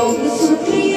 लोग सुखिए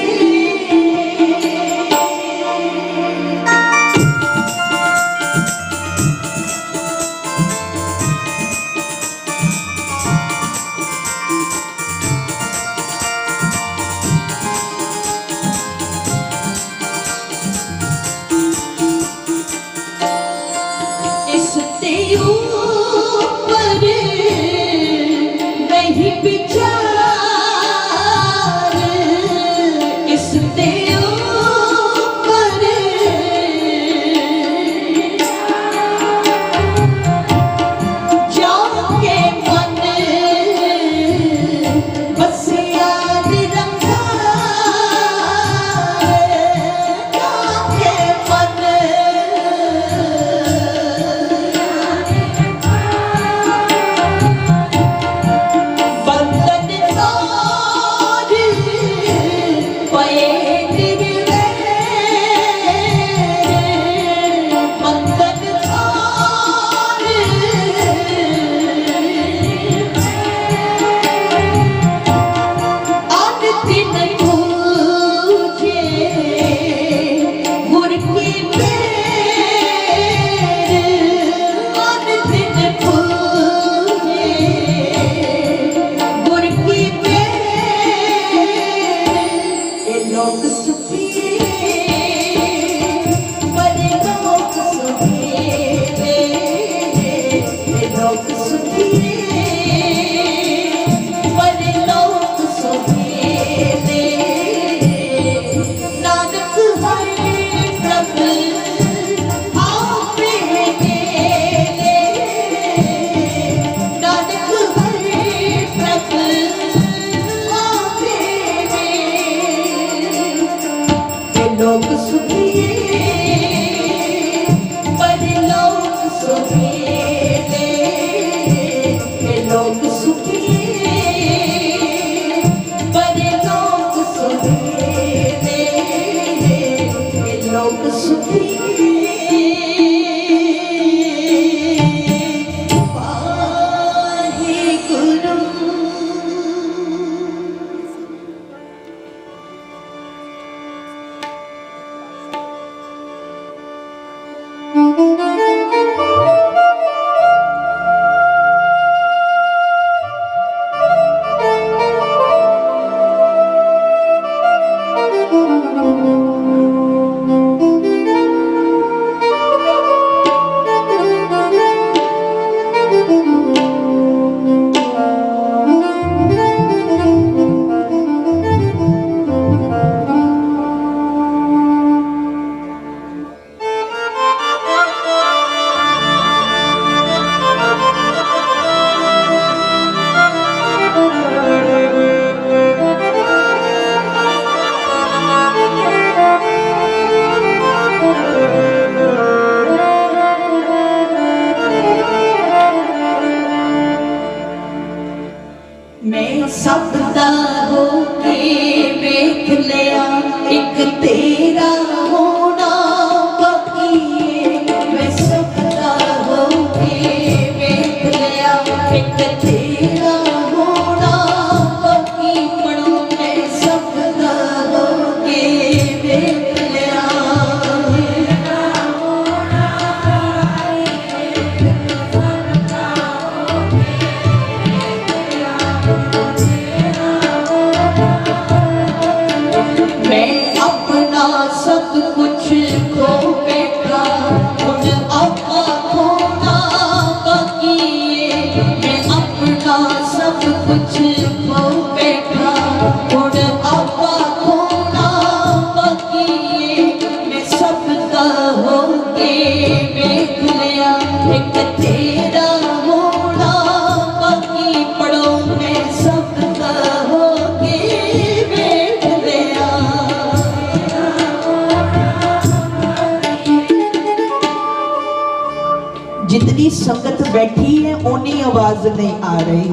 जितनी संगत बैठी है उतनी आवाज नहीं आ रही।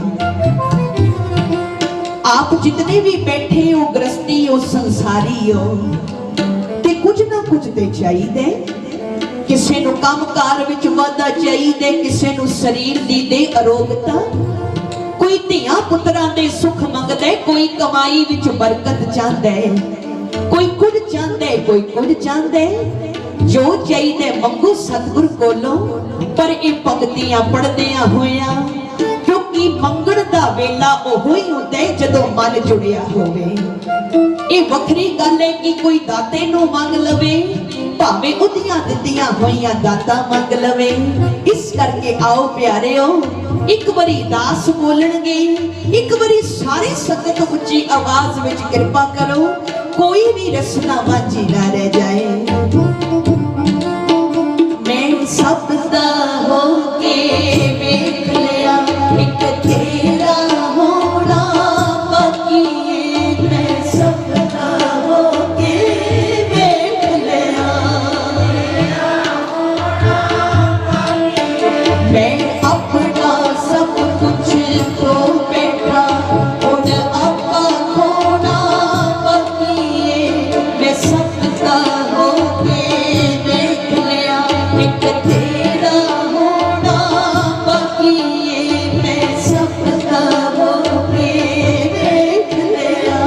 आप जितने भी बैठे हो गृहस्थी हो संसारी हो ते कुछ ना कुछ ते चाहिए। किसी नूं काम कार विच वाधा चाहिए, किसी नूं शरीर दी दे अरोगता, कोई धियां पुत्रां दे सुख मंगदा है, कोई कमाई विच बरकत चाहता है, कोई कुछ चाहता है, कोई कुछ चाहता है। जो चाहिए मंगो सतगुर कोलों, पर ये पंक्तियां पढ़दियां होया, क्योंकि मंगण दा वेला ओहो ही हुंदा है जदों मन जुड़िया होवे। ये वखरी गल है कि कोई दाते नूं मंग लवे, भावें उदियां दित्तियां होईयां दाता मंग लवे। इस करके आओ प्यारेओ, एक बारी दास बोलणगे, एक बारी सारी संगत उच्ची आवाज विच कृपा करो, कोई भी रसना वांझी ना रह जाए। मैं सबदा होके वेख लिया, एक तेरा होना बाकी है। मैं सबदा होके वेख लिया, मैं अपना सब कुछ खो बैठा, उन आपा खोना बाकी है। मैं सबदा होके वेख लिया, एक तेरा होना बाकी है। मैं सबदा होके वेख लिया।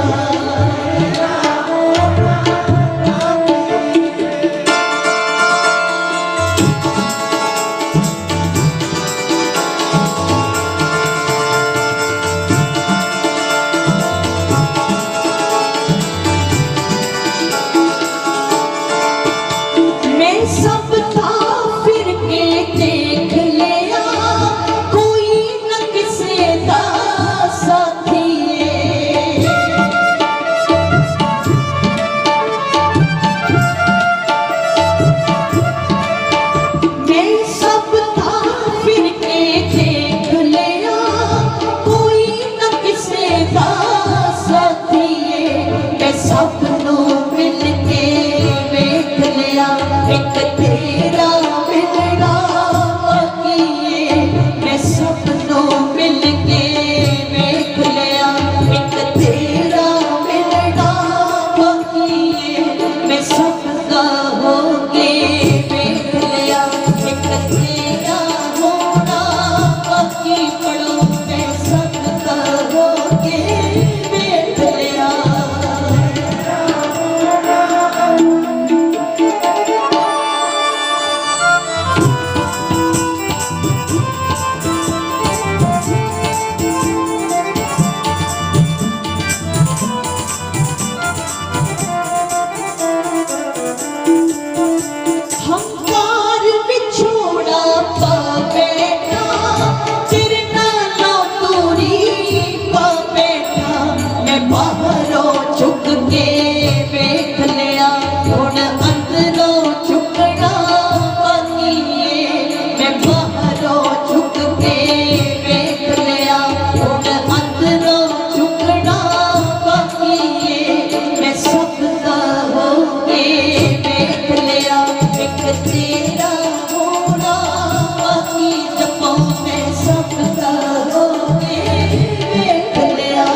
मैं सब था फिर के देख लिया, कोई न किसे दा साथी है। मैं सब था फिर के देख लिया, कोई न किसे दा साथी है। मैं सबनू मिल के वेख लिया, एक तेरा मिलना बाकी है। मैं सबनू मिल के वेख लिया, एक तेरा मिलना बाकी है। मैं सबदा होके वेख लिया, एक तेरा होना बाकी। पढ़ो मैं सबदा होके वेख लिया। हंकार विछोड़ा पा बैठा, तेरे नालों दूरी पा बैठा। मैं बाहरों झुक के वेख लिया, हुण अंदरों झुकना बाकी है। मैं बाहरों झुक के वेख लिया, हुण अंदरों झुकना बाकी है। मैं सबदा होके वेख लिया, एक तेरा होना बाकी। जपो मैं सबदा होके वेख लिया।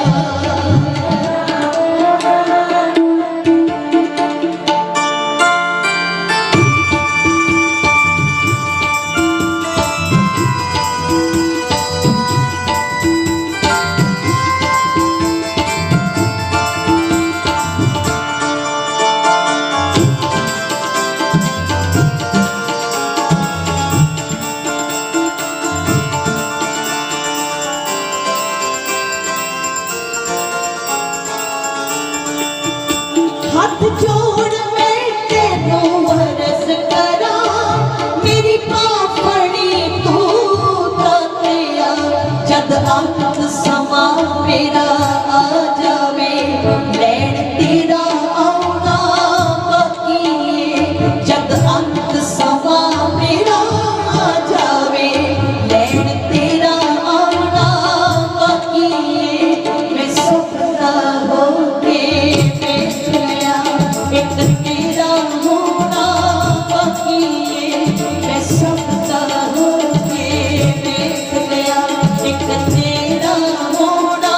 हाथ जोड़ मैं तेनू वरस करा, मेरी पापड़ी तू तातिया। जद अंत समा मेरा आ जावे, लैण तेरा आउना बाकी है। जद अंत समा मेरा आ जावे, लैण तेरा आउना बाकी है। मैं सबदा होके वेख लिया, एक तेरा होना बाकी है। मैं सबदा होके वेख लिया, एक तेरा होना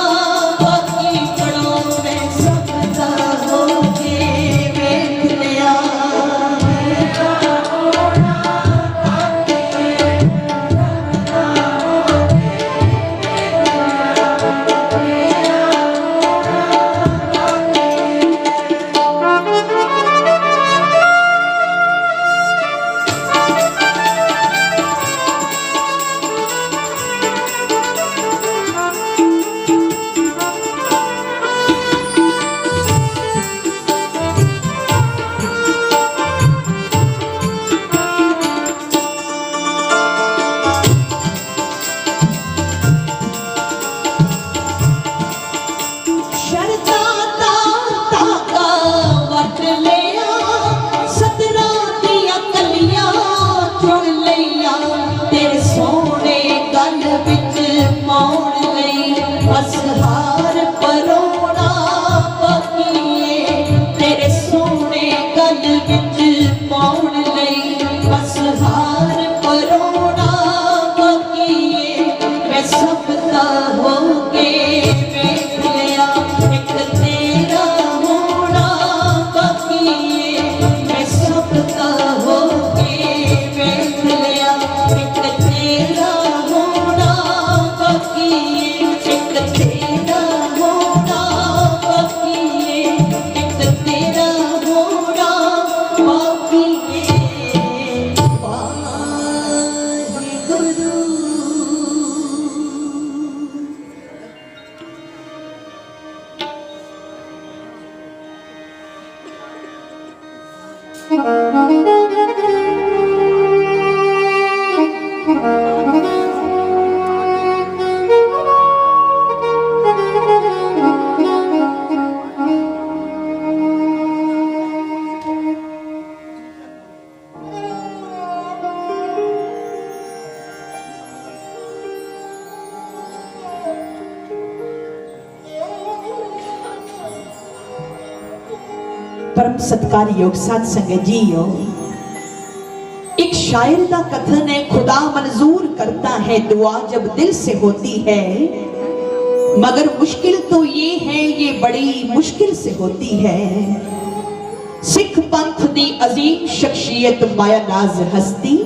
परम सत्कारयोग साध संगत जीओ, एक शायर का कथन है, खुदा मंजूर करता है दुआ जब दिल से होती है, मगर मुश्किल तो ये है ये बड़ी मुश्किल से होती है। सिख पंथ दी अजीम शख्सियत माया नाज हस्ती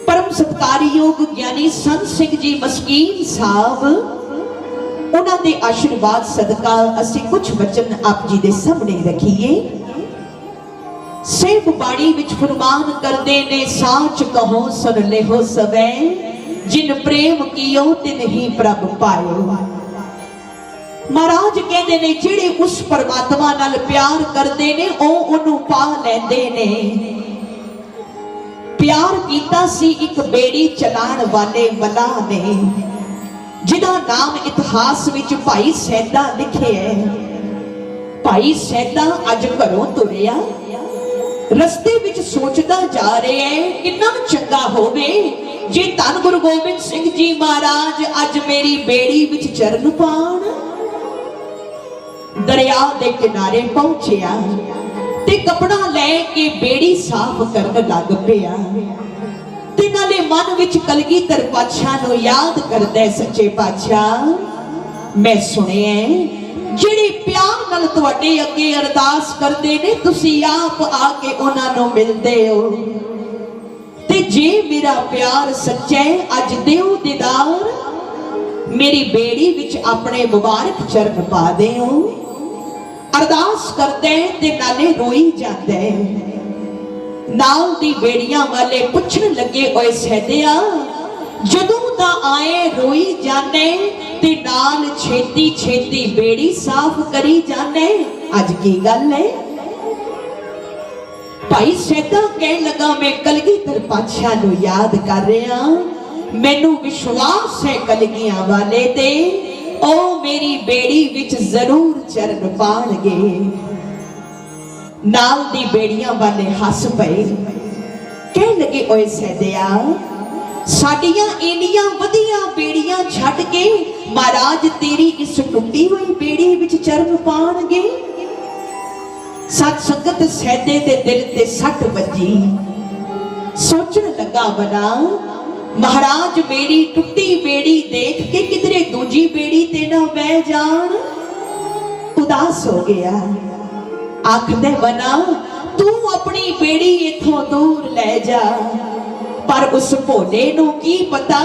परम सत्कारयोग ज्ञानी संत सिंह जी मस्कीन साहब, उन्हां दे आशीर्वाद सदका असीं कुछ वचन आप जी दे सामने रखीए। सेब बाड़ी विच फरमान करदे ने, साच कहो सुन लेहो सबै, जिन प्रेम कियो तिन ही प्रभ पायो। महाराज कहते ने जिहड़े उस परमात्मा नाल प्यार करदे ने ओ उन्हों पा लैंदे ने। प्यार कीता सी एक बेड़ी चलाण वाले मलाह ने, जिदा नाम इतिहास विच भाई सैदा लिखे है। भाई सैदा अज घरों तुरिया, रस्ते विच सोचदा जा रहा है कितना चंगा होवे जे धन गुरु गोबिंद सिंह जी महाराज अज मेरी बेड़ी विच चरण पाण। दरिया दे किनारे पहुंचिया ते कपड़ा लैके बेड़ी साफ करन लग पिया, ते नाले मन विच कलगीधर पातशाह नूं याद करदा है, सच्चे पातशाह मैं सुनिया जिहड़े प्यार नाल तुहाडे अगे अरदास करदे ने, तुसीं आप आके उन्हां नूं मिलदे हो। ते जे मेरा प्यार सच्चा है अज दिओ दीदार, मेरी बेड़ी विच अपने मुबारक चरण पा दिओ। अरदास करदे ते नाले रोई जांदा है। नाल दी बेड़ियां वाले पुछण लगे, ओए सैदिया जदों दा आए रोई जाने ते नाल छेती छेती बेड़ी साफ करी जाने, अज की गल है? भाई सैदा कहन लगा, मैं कलगीधर पातशाह नूं याद कर रहा, मैनू विश्वास है कलगियां वाले ते ओ मेरी बेड़ी विच जरूर चरण पाणगे। नाल दी बेड़ियां वाले हस पए, कहन लगे, ओए सैदिया साडियां इनियां वधिया बेड़ियां छड्ड के महाराज तेरी इस टुटी हुई बेड़ी विच चरण पाणगे। सत संगत सैदे दे दिल ते सट बजी, सोचण लगा बना महाराज मेरी टुटी बेड़ी देख के किधरे दूजी बेड़ी ते ना बह जान। उदास हो गया, आखदे बना तू अपनी बेड़ी इथों दूर ले जा, पर उस भोले नूं की पता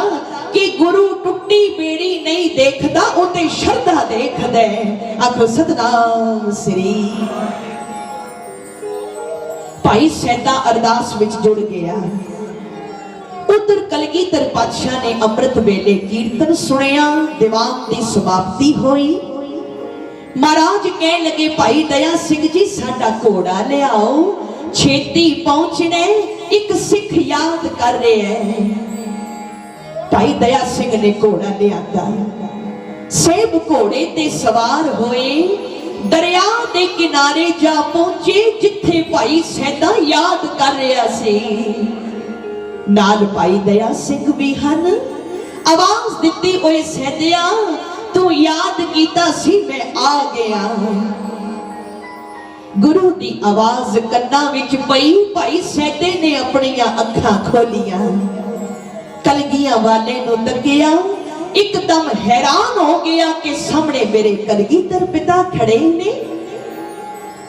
कि गुरु टुटी बेड़ी नहीं देखदा, उते शरधा देखदा है। आखो सतनाम श्री। भाई सैदा अरदास विच जुड़ गया। उधर कलगीधर पातशाह ने अमृत वेले कीर्तन सुनिया, दीवान की समाप्ति हुई। महाराज कह लगे, भाई दया सिंह जी साडा घोड़ा लियाओ, छेती पहुंचने, एक सिख याद कर रहे हैं। भाई दया सिंह ने घोड़ा लिया, सेब घोड़े ते सवार होए, दरिया दे किनारे जा पहुंचे जिथे भाई सैदा याद कर रहा सी। नाल भाई दया सिंह भी हन। आवाज दिती, ओए सैदिया तू याद कीता सी, मैं आ गया। गुरु दी आवाज कन्ना विच पई। भाई सैदे ने अपनियां अखां खोलियां, कलगियां वाले नूं तकिया, एकदम हैरान हो गया कि सामने मेरे कलगीधर पिता खड़े ने।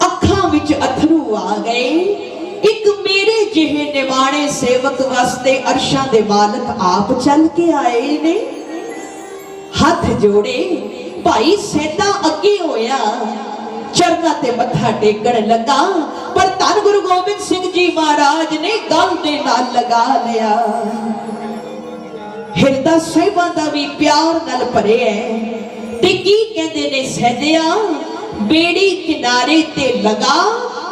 अखां विच अथरू आ गए। एक मेरे जिहे निवाणे सेवक वास्ते अरशां दे मालक आप चल के आए ने। हाथ जोड़े भाई सैदा अगे होया, चरना ते मत्था टेकण लगा, पर धन गुरु गोबिंद सिंह जी महाराज ने गल दे नाल लगा लिया। हिरदा साहिबां दा भी प्यार नाल भरे है। ते की कहंदे ने, सैदिया बेड़ी किनारे ते लगा,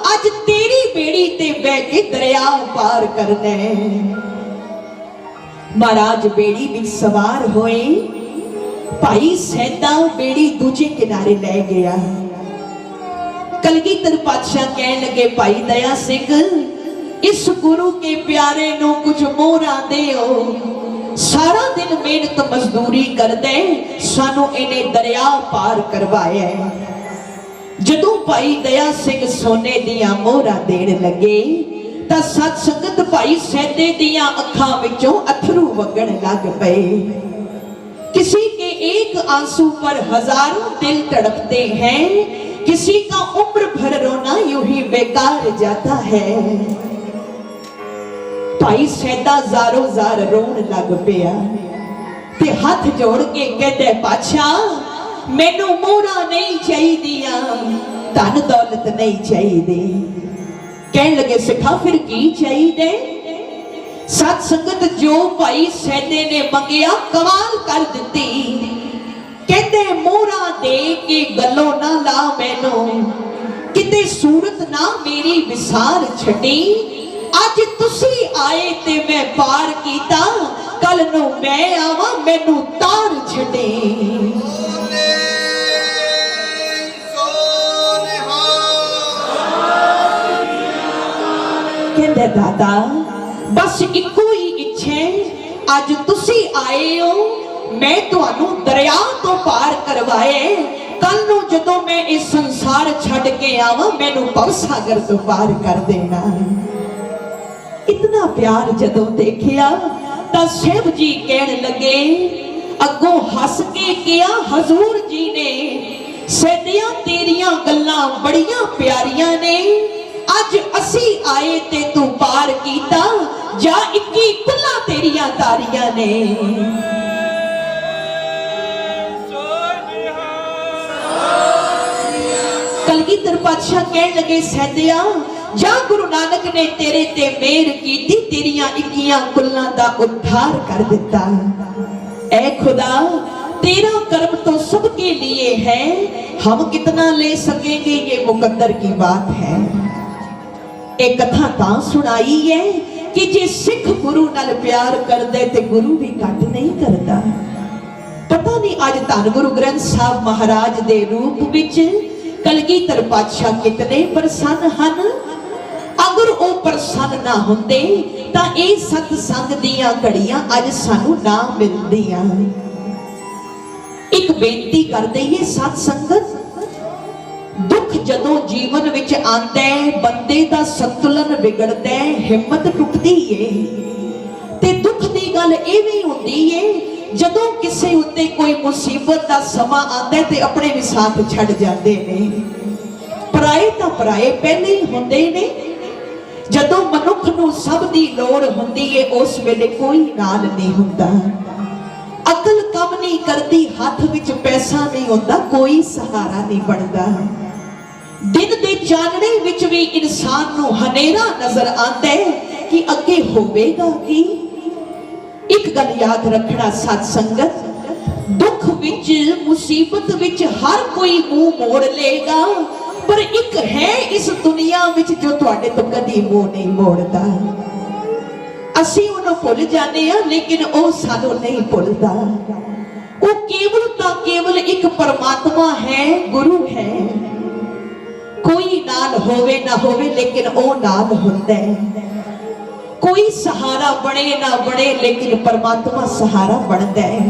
अज तेरी बेड़ी ते बह के दरिया पार करना है। महाराज बेड़ी विच सवार होए, भाई सैदा बेड़ी दूजे किनारे ले गया। कलगीधर पातशाह कहन लगे, भाई दया सिंह इस गुरु के प्यारे नू कुछ मोहरा देओ, सारा दिन मेहनत मजदूरी कर दे, सानू इन्हें दरिया पार करवाया। जदों भाई दया सिंह सोने दियां मोहरा देण लगे तां सत संगत भाई सैदे दियां अखां विचों अथरू वगण लग पे। किसी के एक आंसू पर हजारों दिल तड़पते हैं, किसी का उम्र भर रोना यूं ही बेकार जाता है। भाई सैदा जारो जार रोन लग पिया ते हाथ जोड़ के कहते, पातशाह मैनू मोहरा नहीं चाहिए, धन दौलत नहीं चाहिए। कहन लगे, सिखा फिर की चाहिए? सत संगत जो भाई सैदे ने मंगिया कमाल कर दिती। कहते मोहरा दे के गलों ना ला मैनू, किते सूरत ना मेरी विसार छड़ी। अज तुसी आए ते मैं पार कीता, कल नू मैं आवा मैनू तार छड़े। कहते दादा बस इको ही इच्छा, अज तुसी आए हो मैं तुहानू दरिया तो पार करवाए, कल नू जदों मैं इस संसार छड़ के आवा मैनू भवसागर तो पार कर देना। इतना प्यार जदों देखिया तां शिव जी कहन लगे, अगों हस के किया हजूर जी ने, सैदियां तेरियां गल्लां बड़ियां प्यारियां ने, अज असी आए ते तू पार कीता, जा 21 कुल्ला तेरियां तारियां ने। कलगीधर पातशाह कहन लगे, सैदिया जा गुरु नानक ने तेरे ते मेहर कीती, तेरियां 21 कुल्लां दा उद्धार कर दिता। ऐ खुदा तेरा कर्म तो सबके लिए है, हम कितना ले सकेंगे ये मुकद्दर की बात है। एक कथा तां सुनाई है कि जे सिख गुरु नाल प्यार कर दे ते गुरु भी घट नहीं करता। पता नहीं अज धन गुरु ग्रंथ साहब महाराज दे रूप विच कलगीधर पातशाह कितने प्रसन्न हन। अगर वो प्रसन्न ना होंदे तां ये सतसंग दियां घड़ियां अज सानू ना मिलदियां। एक बेनती कर दईए सत संगत, दुख जदों जीवन विच आंदा है बंदे दा संतुलन बिगड़दा है, हिम्मत टुटदी है। ते दुख दी गल इवें हुंदी है जदों किसे उत्ते कोई मुसीबत दा समा आंदा है ते अपने भी साथ छड़ जांदे ने। पराए तां पराए पहले ही हुंदे ने। जदों मनुख नूं सब दी लोड़ हुंदी है उस वेले कोई नाल नहीं हुंदा। अकल कम नहीं करती, हाथ विच पैसा नहीं होता, कोई सहारा नहीं बनता। दिन दे चानणे विच भी इंसान नूं हनेरा नजर आंदा है कि अगे होवेगा की। एक गल याद रखना सत संगत, दुख विच मुसीबत विच हर कोई मुंह मोड़ लेगा, पर एक है इस दुनिया विच जो तुहाडे तो कदी मुंह नहीं मोड़दा। असीं उहनूं भुल जाने आ लेकिन वो सानू नहीं भुलदा। वो केवल तां केवल एक परमात्मा है, गुरु है। कोई नाल होवे ना होवे लेकिन वो नाल हुंदा है। कोई सहारा बने ना बने लेकिन परमात्मा सहारा बनदा है।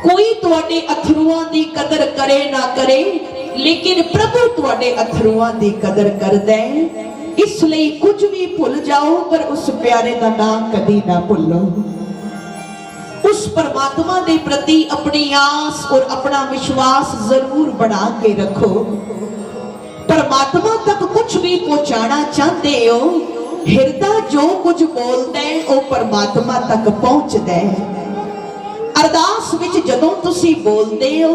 कोई तुहाडे अथरुआं दी कदर करे ना करे लेकिन प्रभु तुहाडे अथरुआं दी कदर करदा है। इसलिए कुछ भी भुल जाओ पर उस प्यारे का नाम कदी ना भूलो। उस परमात्मा के प्रति अपनी आस और अपना विश्वास जरूर बना के रखो। परमात्मा तक कुछ भी पहुंचाना चाहते हो, हिरदा जो कुछ बोलता है वो परमात्मा तक पहुंचता है। अरदास विच जदों तुसी बोलते हो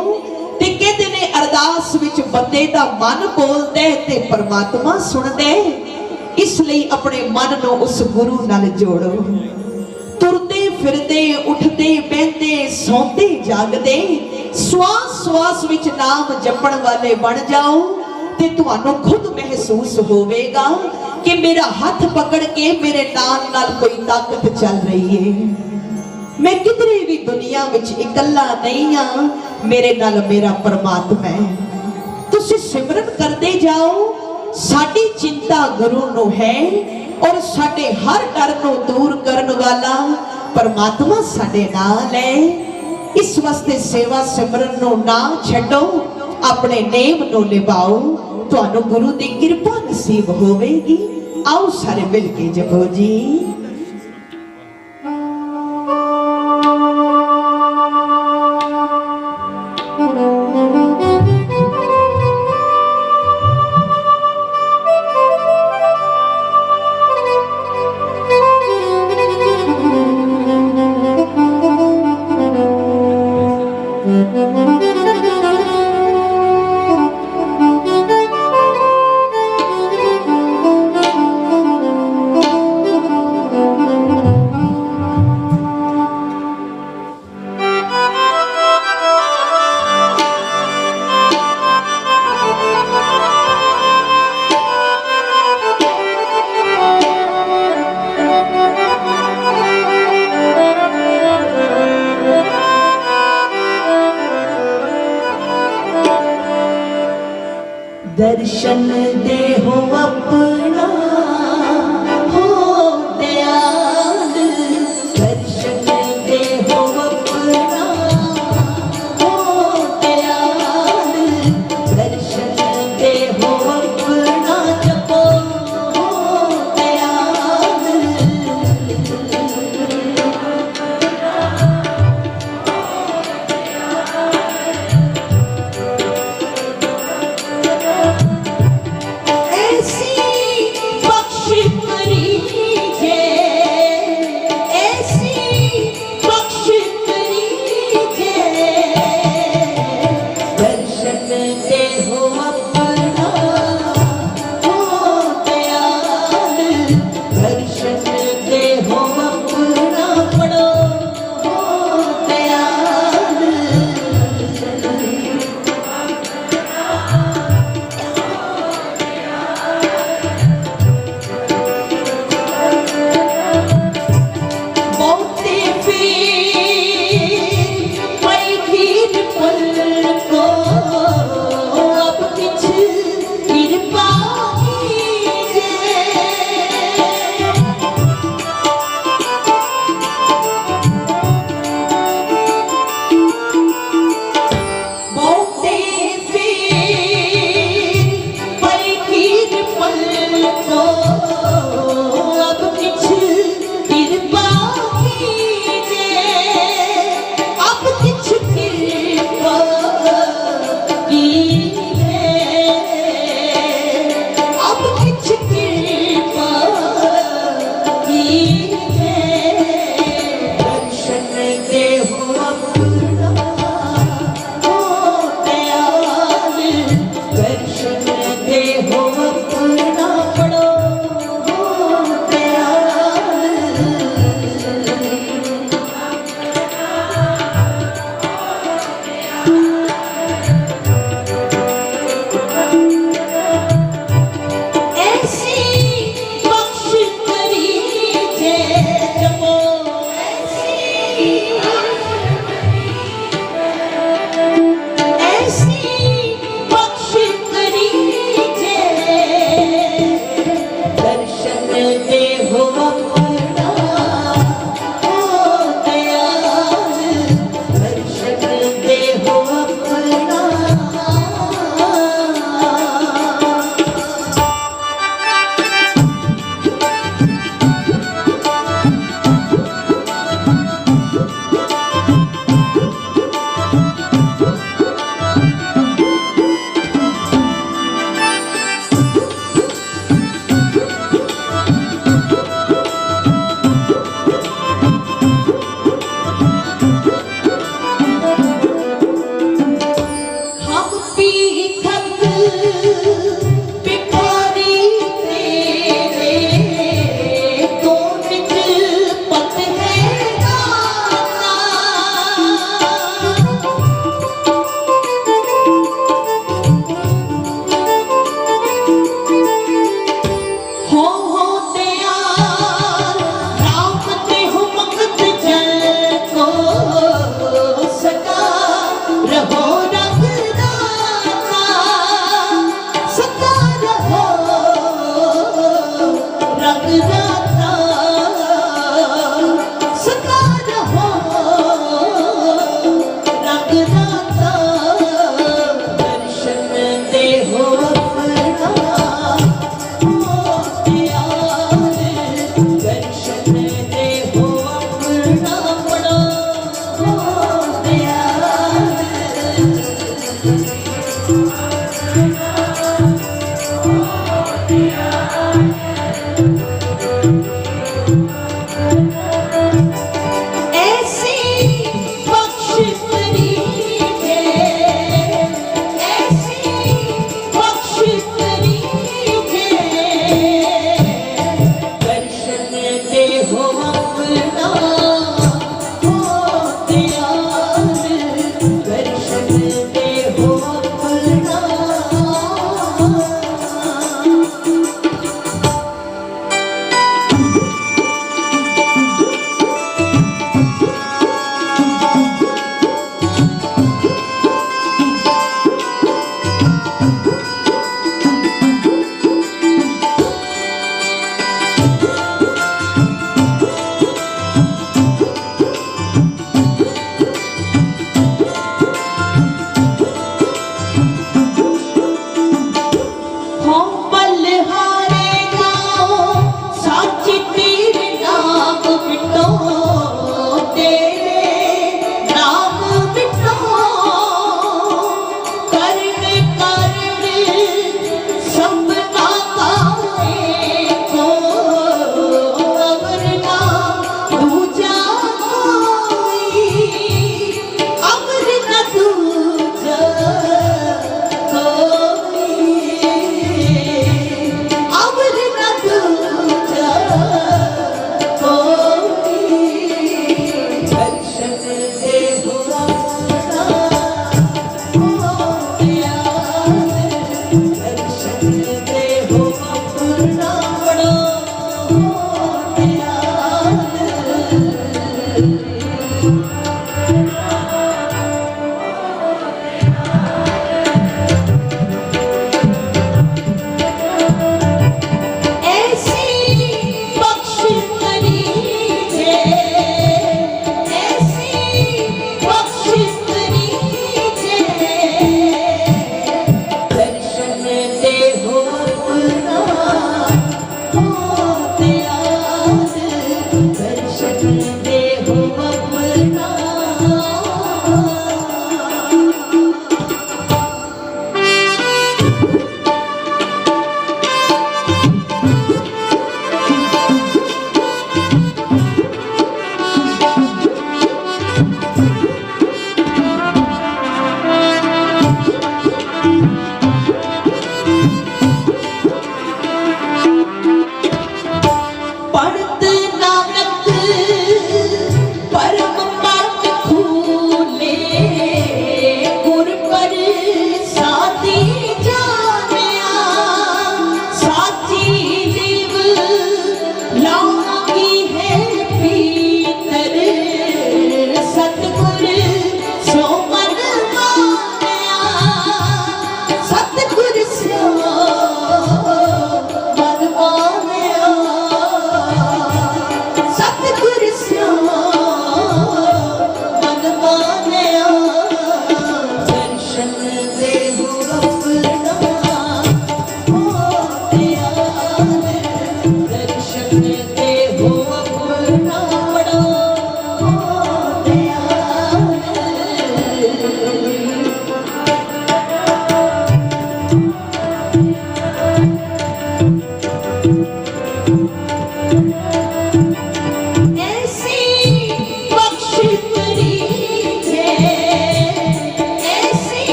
ते कहते ने अरदास विच बंदे दा मन बोलदा है ते परमात्मा सुनदा है। इसलिए अपने मन नूं उस गुरु नाल जोड़ो। तुरदे फिरदे उठदे बहंदे सौंदे जागदे श्वास श्वास विच नाम जपण वाले बन जाओ। ते तुहानू खुद महसूस होवेगा कि मेरा हाथ पकड़ के मेरे नाल नाल कोई ताकत चल रही है। मैं किधरे भी दुनिया विच इकल्ला नहीं हाँ, मेरे नाल मेरा परमात्मा है। तुसी सिमरन करते जाओ, साडी चिंता गुरु नू है और साडे हर डर नू दूर करन वाला परमात्मा साडे नाल है। इस वास्ते सेवा सिमरन नू ना छड्डो, अपने नेम नू निभाओ, तुहानू गुरु दी कृपा नसीब होवेगी। आओ सारे मिल के जपो जी। दर्शन दे हो अपना हो दयाल, दर्शन दे हो अपना हो दयाल, दर्शन दे हो अपना जपो हो दयाल। ऐसी बख्शिश ऐसी बख्श करीबे, ऐसी बख्श करीबे, दर्शन दे हो अपना हो दयाल, दर्शन दे हो अपना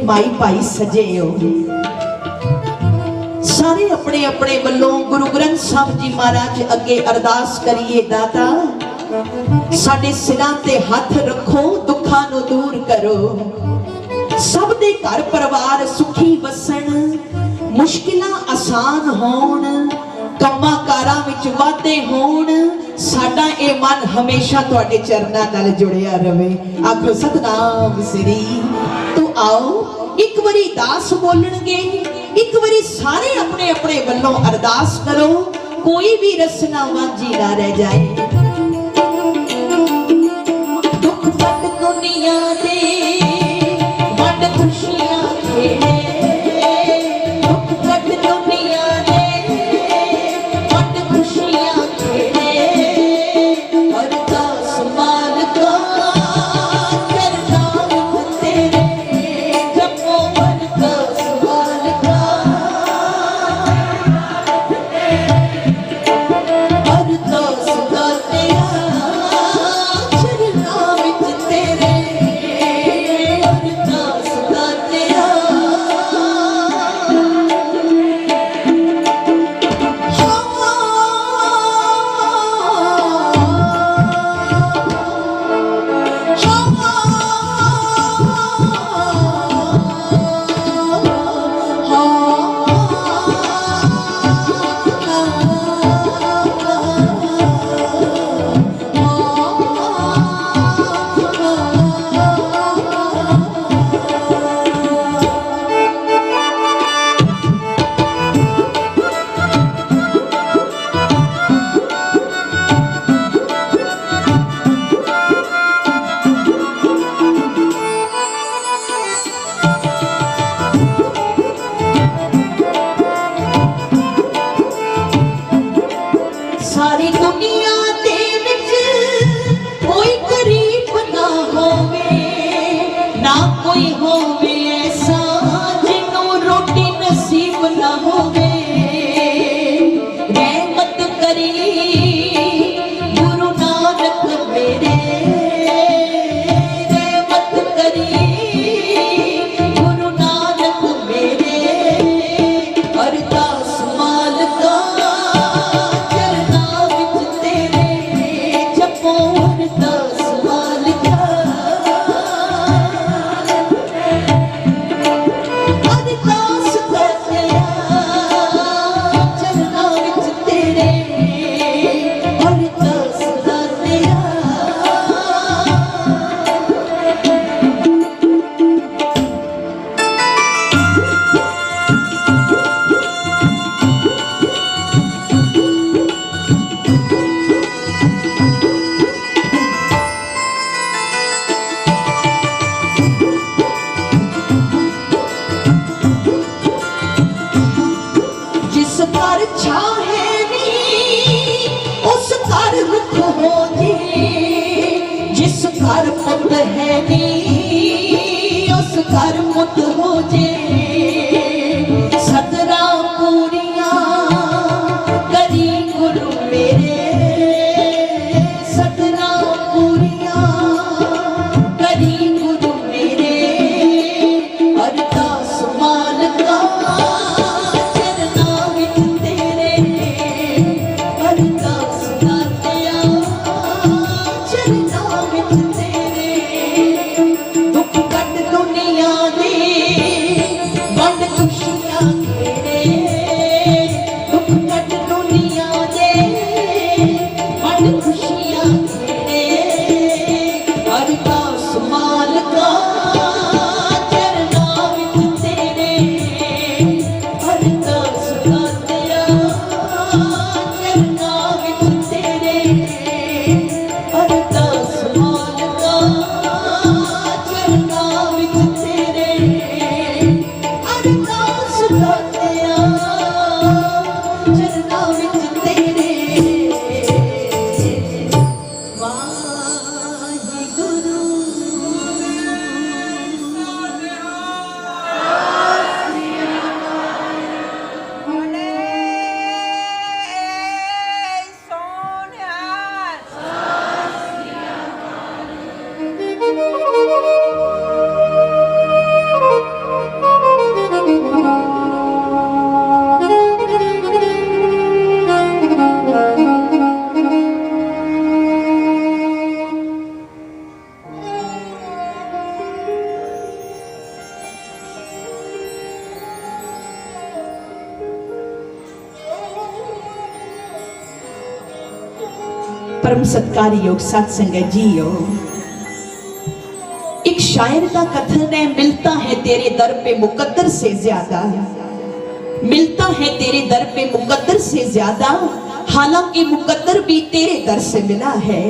माई भाई सजे हो। सारे अपने अपने वल्लों गुरु ग्रंथ साहब जी महाराज अगे अरदास करिए, दाता साडे सिरां ते हथ रखो, दुखां नूं दूर करो, सब दे घर परिवार सुखी वसन, मुश्किलां आसान होण, कम्मां कारां विच वाधे होण, साडा ए मन हमेशा तुहाडे चरनां नाल जुड़िया रहे। आखो सतनाम श्री। तो आओ एक बारी दास बोलणगे, एक बारी सारे अपने अपने वल्लों अरदास करो, कोई भी रसना वांझी ना रह जाए। दुख पट दुनिया दे वंड खुशियां खेड़े, दुख पट दुनिया दे वंड खुशियां खेड़े, अरदास मालिका करना तेरे जपो, अरदास मालिका अरदास तेरा चरना विच तेरे, अरदास तेरा सारी दुनिया दे विच कोई गरीब ना होवे, ना कोई होवे ऐसा जिन्नू रोटी नसीब ना होवे। रहमत करी गुरु नानक मेरे, रहमत करी गुरु नानक मेरे, अरदास मालिका चरना विच तेरे जपो, अरदास मालिका अरदास तेरा चरना विच तेरे, अरदास तेरा। जिस घर छाहे नी उस घर रुख हो जी, जिस घर पुत है नी उस घर मुत हो जे, सदरा पूरियां करी गुरु मेरे, सदरा पूरियां करी गुरु मेरे, अरदास मालिका चरना विच तेरे, अरदास तेरा चरना विच तेरे। दुख कट दुनिया दे वंड खुशियां खेड़े, दुख कट दुनिया दे वंड खुशियां खेड़े, अरदास मालिका चरना विच तेरे, अरदास तेरा चरना विच तेरे, अरदास मालिका चरना विच तेरे, अरदास तेरा चरना विच तेरे। वाहिगुरु सोनिया परम सत्कारयोग साध संगत जीओ, एक शायर का कथन है, मिलता है तेरे दर पे मुकद्दर से ज्यादा, मिलता है तेरे दर पे मुकद्दर से ज्यादा, हालांकि मुकद्दर भी तेरे दर से मिला है।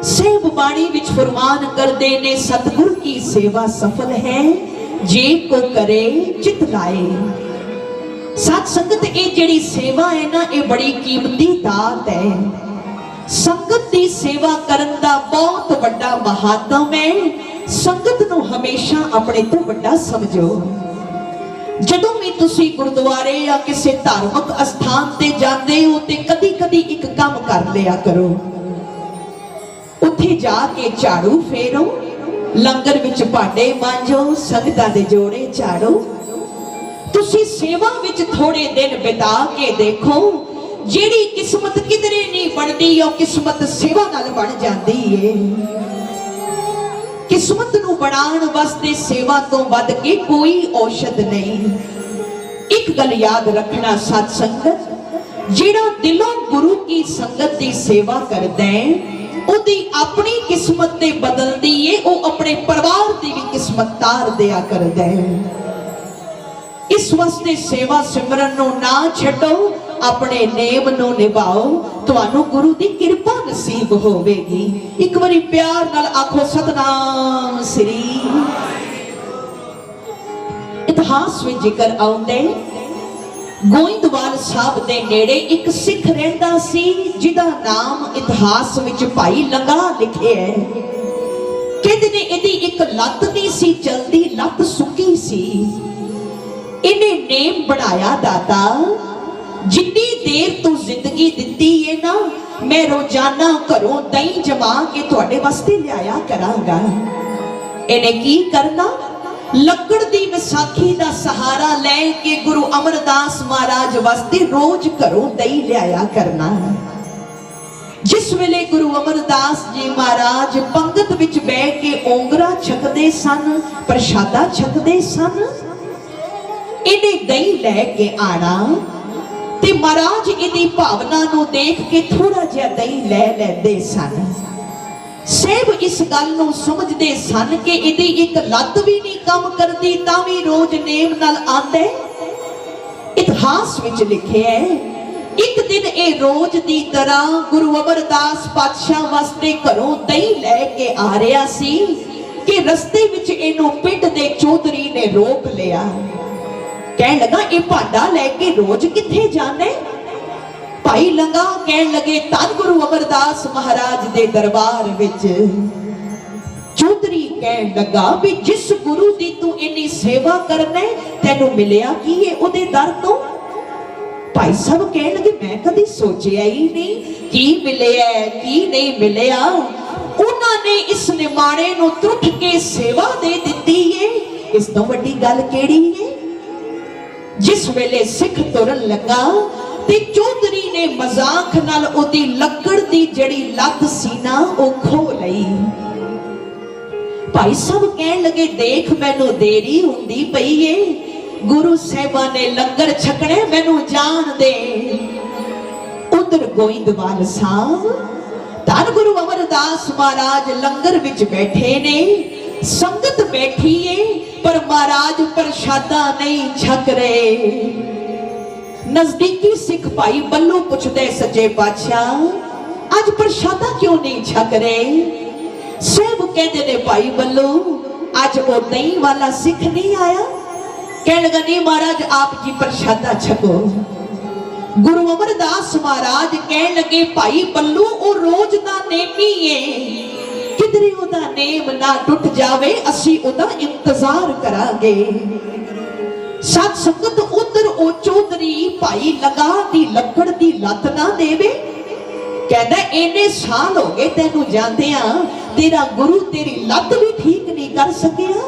सेब बाणी विच फरमान करदे ने, सतगुरु की सेवा सफल है, जे को करे चित लाए। साथ संगत ये जिहड़ी सेवा है ना, ये बड़ी कीमती दात है। संगत की सेवा करन दा बहुत बड़ा महात्म है। संगत नूं हमेशा अपने तो बड़ा समझो। जदों भी तुसी गुरुद्वारे या किसी धार्मिक स्थान ते जाते हो ते कदी कदी एक काम कर लिया करो, उत्थे जाके झाड़ू फेरो, लंगर विच भांडे मांजो, संगतां दे जोड़े झाड़ो। तुसी सेवा विच थोड़े दिन बिता के देखो, जेड़ी किस्मत किधरे नहीं बनती, और किस्मत सेवा नाल बन जाती है। किस्मत नूं बनाउण वास्ते सेवा तो वध के कोई औषध नहीं। एक गल याद रखना साध संगत, जेड़ा दिलों गुरु की संगत की सेवा करदा है, ओदी अपनी किस्मत ते बदलदी है, ओ अपने परिवार दी भी किस्मत तार दिया करदा है। इस वास्ते सेवा सिमरन नूं ना छड्डो, अपने नेम नूं निभाओ, तुहानू गुरु दी कृपा नसीब होवेगी। एक बारी प्यार नाल आखो सतनाम श्री। इतिहास में जिक्र आउंदे, गोइंदवाल साहब दे नेड़े एक सिख रहंदा सी, जिहदा नाम इतिहास विच भाई लंगा लिखिਆ है। कहंदे ने इहदी एक लत्त नहीं सी चलदी, लत्त सुक्की सी। इन्हें नेम बनाया दाता, जितनी देर तू जिंदगी दिती है ना, मैं रोजाना घरों दही जमा के तुहाडे वास्ते लियाया करांगा। इन्हें की करना, लकड़ दी विसाखी दा सहारा लेके गुरु अमरदास महाराज वास्ते रोज घरों दही लियाया करना। जिस वेले गुरु अमरदास जी महाराज पंगत विच बैठ के ओंगरा छकदे सन, प्रशादा छकदे सन, इन्हें दही लैके आना ते महाराज इहदी भावना नूं देख के थोड़ा जिहा दही लै लैंदे सन। सेब इस गल नूं समझदे सन कि इहदी एक लत्त भी नहीं काम करदी, तां भी रोज नेम नाल आंदे। इतिहास विच लिखिਆ है, एक दिन ए रोज दी तरह गुरु अमरदास पातशाह वास्ते घरों दही लैके आ रहा सी कि रस्ते विच इहनूं पिंड दे चौधरी ने रोक लिया। कहन लगा, ये भांडा लेके रोज किथे जाने? भाई लंगा कहन लगे, धन गुरु अमरदास महाराज दे दरबार विच। चौधरी कहन लगा, भी जिस गुरु दी तू इन्नी सेवा करने, तेनू मिलिया की है उहदे दर तो? भाई साहब कहन लगे, मैं कदी सोचिया ही नहीं की मिलिया की नहीं मिलिया। उन्होंने इस निमाणे नूं त्रुट के सेवा दे दिती है, इस तो वड्डी गल केड़ी है? जिस वेले सिख तुरन लगा ते चौधरी ने मजाक नाल ओदी लकड़ दी जड़ी लत सी ना, ओ खो लई। भाई साहब कहन लगे, देख मैनू देरी हुंदी पई है, गुरु साहिबा ने लंगर छकणे, मैनू जान दे। उधर गोइंदवाल साहब धन गुरु अमरदास महाराज लंगर विच बैठे ने, संगत बैठी है, पर महाराज प्रशादा नहीं छक रहे। नजदीकी सिख भाई बल्लू पुछदे, सच्चे पातशाह आज प्रशादा क्यों नहीं छक रहे? सब कहते ने, भाई बल्लू आज वो दही वाला सिख नहीं आया? कह लगा, नहीं महाराज आप जी प्रशादा छको। गुरु अमरदास महाराज कह लगे, भाई बल्लू वो रोज दा नेमी है, किधरे उदा नेम ना टुट जावे, असी उदा इंतजार करांगे। साथ संगत उधर ओ चौधरी भाई लगा दी लकड़ दी लत ना देवे। कहदा, इन्ने साल हो गए तेनू जांदिया, तेरा गुरु तेरी लत भी ठीक नहीं कर सकिया।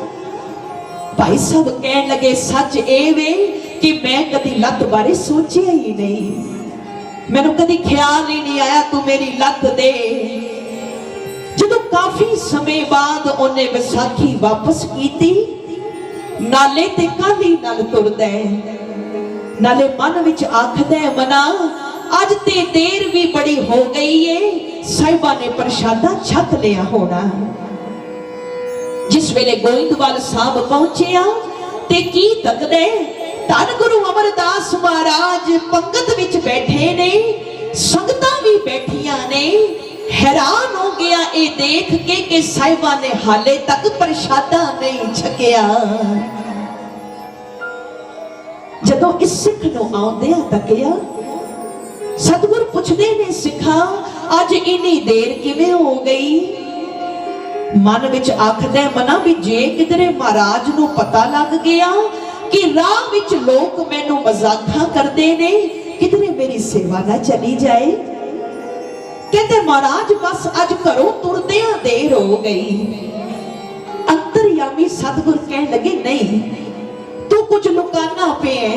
भाई साहब कहन लगे, सच ए वे कि मैं कदी लत बारे सोचिया ही नहीं, मैनू कदी ख्याल ही नहीं आया तू मेरी लत दे। जदों काफी समय बाद उन्हें विसाखी वापस कीती, नाले ते काली नाल तुरदा है, नाले मन विच आखदा है, मना अज ते देर भी बड़ी हो गई है, साहिबा ने प्रशादा छक लिया होना। जिस वेले गोइंदवाल साहब पहुंचिया ते की तकदे धन गुरु अमरदास महाराज पंगत विच बैठे ने, संगतां भी बैठियां ने। हैरान हो गया ये देख के कि साहिबा ने हाले तक प्रशादा नहीं छकिया। जदों इस सिख नूं आउंदियां तकिया, सतगुर पुछदे ने, सिखा अज इन्नी देर किवें हो गई? मन विच आखदे मना भी जे किधरे महाराज नूं पता लग गया कि राह विच लोग मैनूं मजाकां करदे ने, किधरे मेरी सेवा ना चली जाए। कहते महाराज बस अज घरों तुरदियां देर हो गई। अंतरयामी सतगुर कहने लगे, नहीं तू कुछ लुकाना पे है।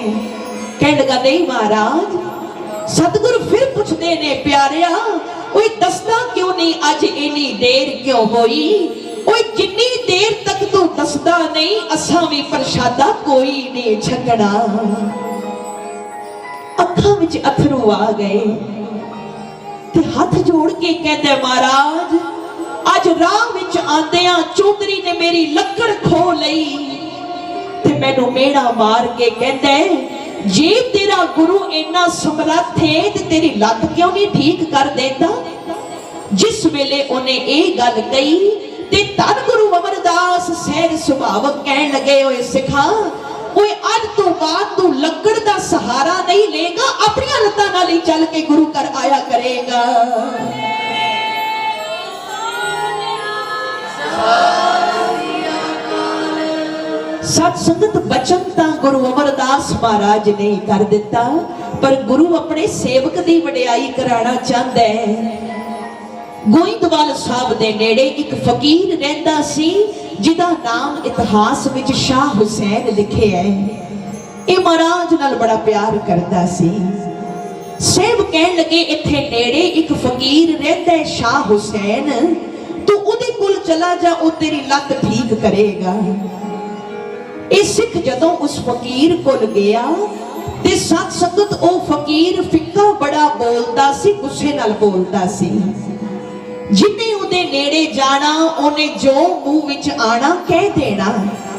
कहने लगा, नहीं महाराज। सतगुर फिर पूछते ने, प्यारिया ओए दसदा क्यों नहीं अज इन्नी देर क्यों होई? ओए जिन्नी देर तक तू दसदा नहीं असां भी प्रशादा कोई नहीं छकना। अखां विच अथरू आ गए ते हाथ जोड़ के कहते, महाराज अज राह विच आंदियां चौधरी ने मेरी लक्कड़ खो लई ते मैनू मेड़ा मार के कहते, जे तेरा गुरु इन्ना समर्थ है ते तेरी लत क्यों नहीं ठीक कर देता? जिस वेले उन्हें ये गल कही ते धन गुरु अमरदास सहज सुभावक कहने लगे, ओए सिखा ओए अज तो बाद तू लक्कड़ दा सहारा नहीं लेगा, अपनी लत्तां नाल ही चल के गुरु घर आया करेगा। सत संगत बचन तां गुरु अमरदास महाराज ने कर दिता, पर गुरु अपने सेवक दी वडियाई कराना चाहता है। गोइंदवाल साहब दे नेड़े एक फकीर रहंदा सी, जिदा नाम इतिहास विच शाह हुसैन लिखे है। ये महाराज नाल बड़ा प्यार करता सी। सेव कहन लगे, इत्थे नेड़े एक फकीर रहंदा है शाह हुसैन, तू उहदे कोल चला जा, ओ तेरी लत ठीक करेगा। ये सिख जदों उस फकीर कोल गया ते सत संगत ओ फकीर फिक्का बड़ा बोलदा सी, गुस्से नाल बोलदा सी। जिन्हें उहदे नेड़े जाना उन्हें जो मुंह विच आना कह देना,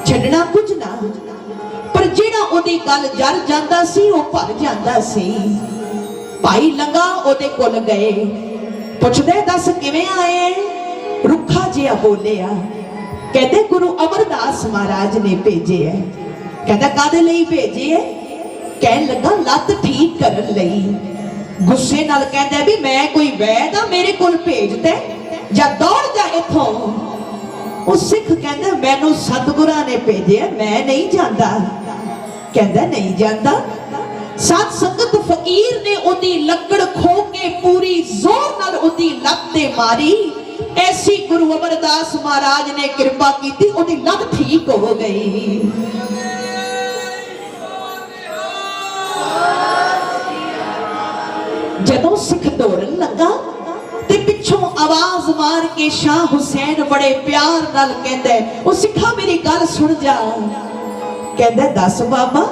छड्डना कुछ ना। पर जेड़ा उहदी गल जर जांदा सी ओ भर जांदा सी। भाई लंगा उहदे कोल गए, पुछदे दस किवें आए? रुखा जिहा बोलिया। कहते गुरु अमरदास महाराज ने भेजे है। कहता कादे लई भेजे है? कहन लगा लत ठीक करन लई। गुस्से नाल कहंदा भी मैं कोई वैद आ, मेरे कोल भेज दे जा, दौड़ जा इथों। उस सिख कहंदा मैनू सतगुरां ने भेजे, मैं नहीं जांदा। कहंदा नहीं जांदा। सत संगत फकीर ने उहदी लक्कड़ खो के पूरी जोर नाल उहदी लत ते मारी। ऐसी गुरु अमरदास महाराज ने कृपा की, उहदी लत ठीक हो गई। जदों सिख दौड़न लगा ते पिछों आवाज मार के शाह हुसैन बड़े प्यार नाल कहंदा, ओ सिखा मेरी गल सुन जा। कहंदा दस बाबा।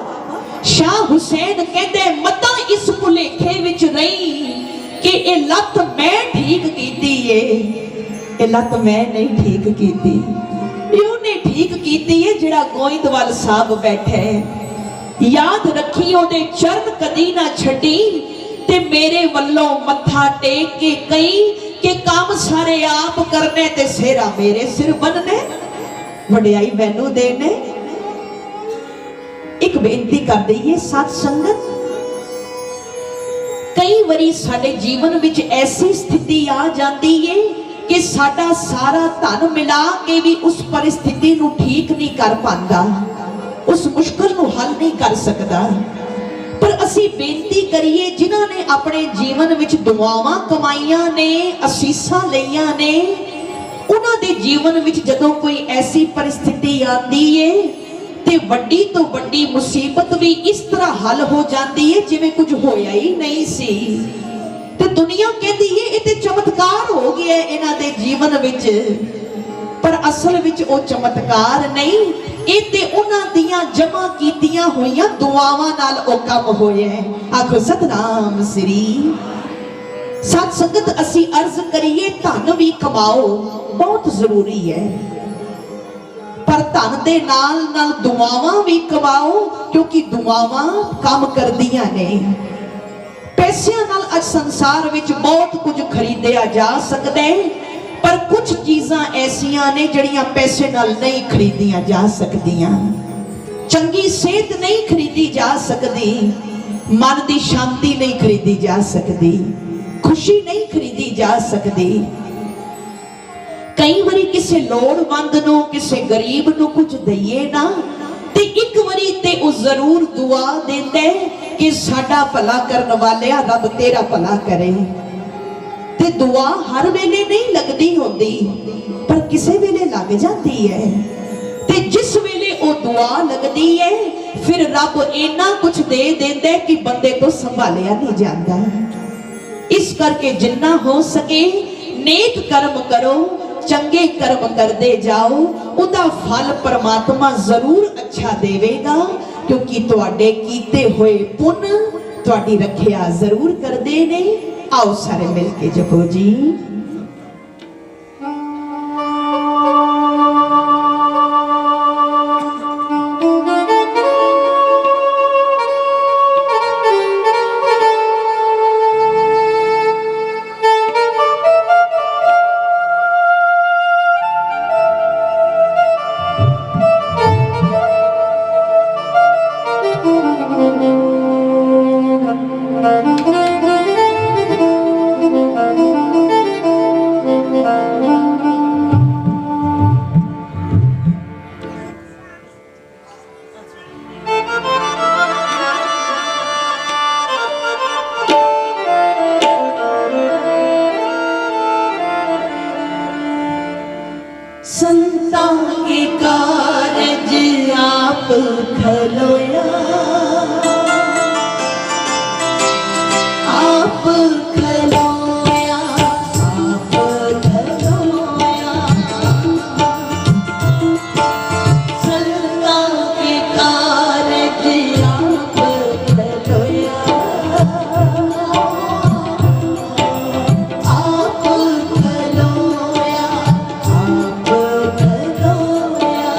शाह हुसैन कहंदे मता इस भुलेखे विच रही कि ये लत मैं ठीक कीती है। ये लत मैं नहीं ठीक कीती, उन्हें ठीक कीती है जिहड़ा गोइंदवाल साहब बैठे। याद रखी ओदे चरण कदी ना छड्डी ते मेरे वल्लों मत्था टेक के कही कि काम सारे आप करने ते सेरा मेरे सिर बनने, वडियाई मैनू देने। एक बेनती कर दईए सत संगत, कई बारी साडे जीवन विच ऐसी स्थिति आ जाती है कि साडा सारा धन मिला के भी उस परिस्थिति नू ठीक नहीं कर पांदा, उस मुश्किल नू हल नहीं कर सकदा। पर असी बेनती करिए जिन्हां ने अपने जीवन विच दुआवां कमाईयां ने, असीसां लईयां ने, उन्हां दे जीवन विच जदों कोई ऐसी परिस्थिति आंदी है ते वड्डी तो वड्डी मुसीबत भी इस तरह हल हो जाती है जिवें कुछ होया ही नहीं सी। ते दुनिया कहती है ये ते चमत्कार हो गया इन्हां दे जीवन विच। पर असल विच ओ चमत्कार नहीं, ये ते उन्हां दियां जमा कीतियां होईयां दुआवां नाल ओ काम होया है। आखो सतनाम श्री। सत संगत असी अर्ज करिए धन भी कमाओ बहुत जरूरी है, पर धन दे नाल नाल दुआवां भी कमाओ, क्योंकि दुआवां काम करदियां ने। पैसिਆਂ नाल अज संसार विच बहुत कुछ खरीदिया जा सकदा है, पर कुछ चीज़ां ऐसियां ने जिहड़ियां पैसे नाल नहीं खरीदियां जा सकदियां। चंगी सेहत नहीं खरीदी जा सकदी, मन की शांति नहीं खरीदी जा सकदी, खुशी नहीं खरीदी जा सकदी। कई बारी किसी लोड़वंद नूं, किसी गरीब नूं कुछ दईए ना, ते एक बारी ते वो जरूर दुआ देंदा है कि साडा भला करन वालिया रब तेरा भला करे। ते दुआ हर वेले नहीं लगदी होंदी, पर किसी वेले लग जाती है। ते जिस वेले वो दुआ लगदी है, फिर रब इन्ना कुछ दे देंदा है कि बंदे तो संभालिया नहीं जाता। इस करके जिन्ना हो सके नेक कर्म करो, चंगे कर्म करते जाओ, उदा फल परमात्मा जरूर अच्छा देवेगा, क्योंकि तुहाडे कीते हुए पुण्य तुहाडी रखिया जरूर करदे ने। आओ सारे मिल के जपो जी। संतां के कारज आप खलोया, आप खलोया, आप खलोया। संतां के कारज आप खलोया, आप खलोया, आप खलोया।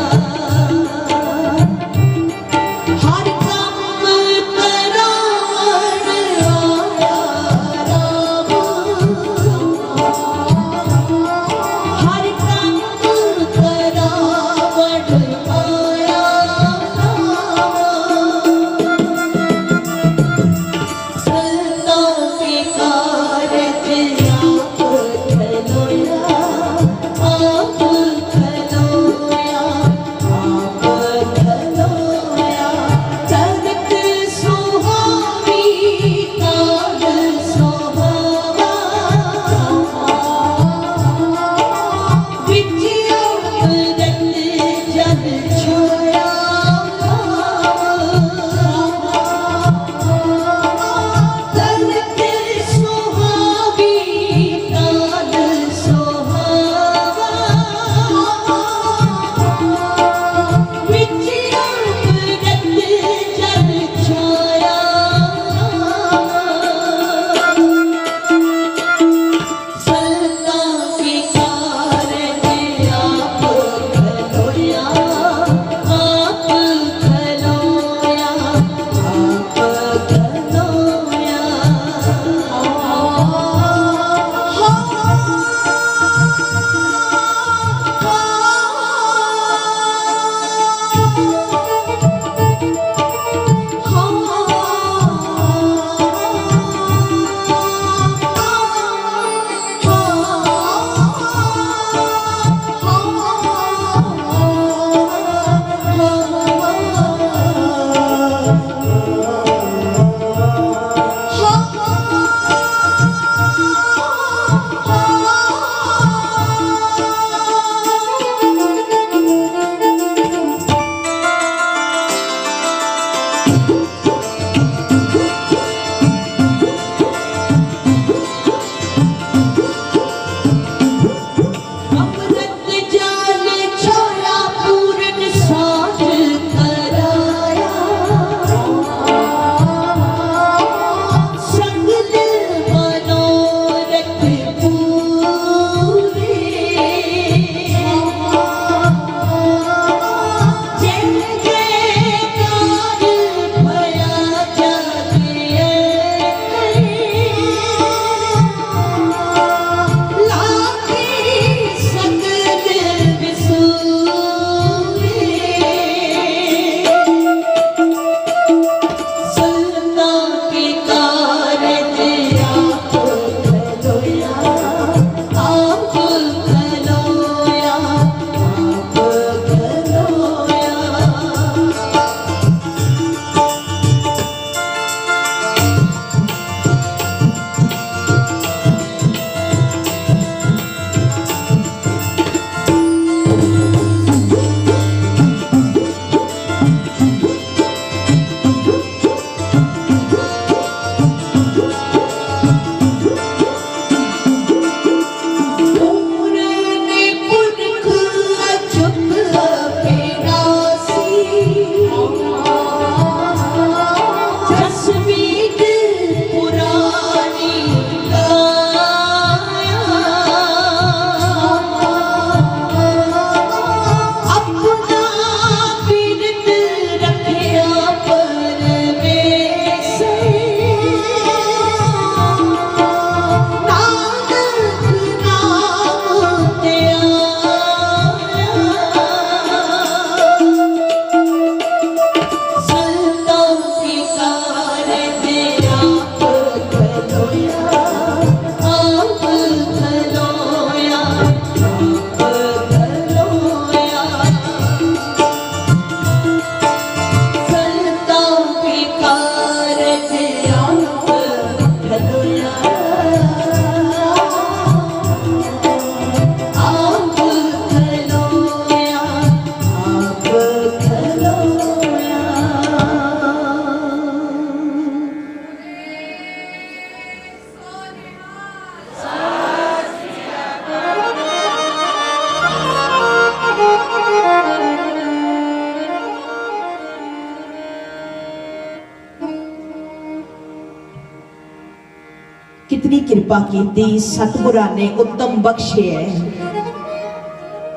किरपा की सतगुरां ने उद्दम बख्शे है।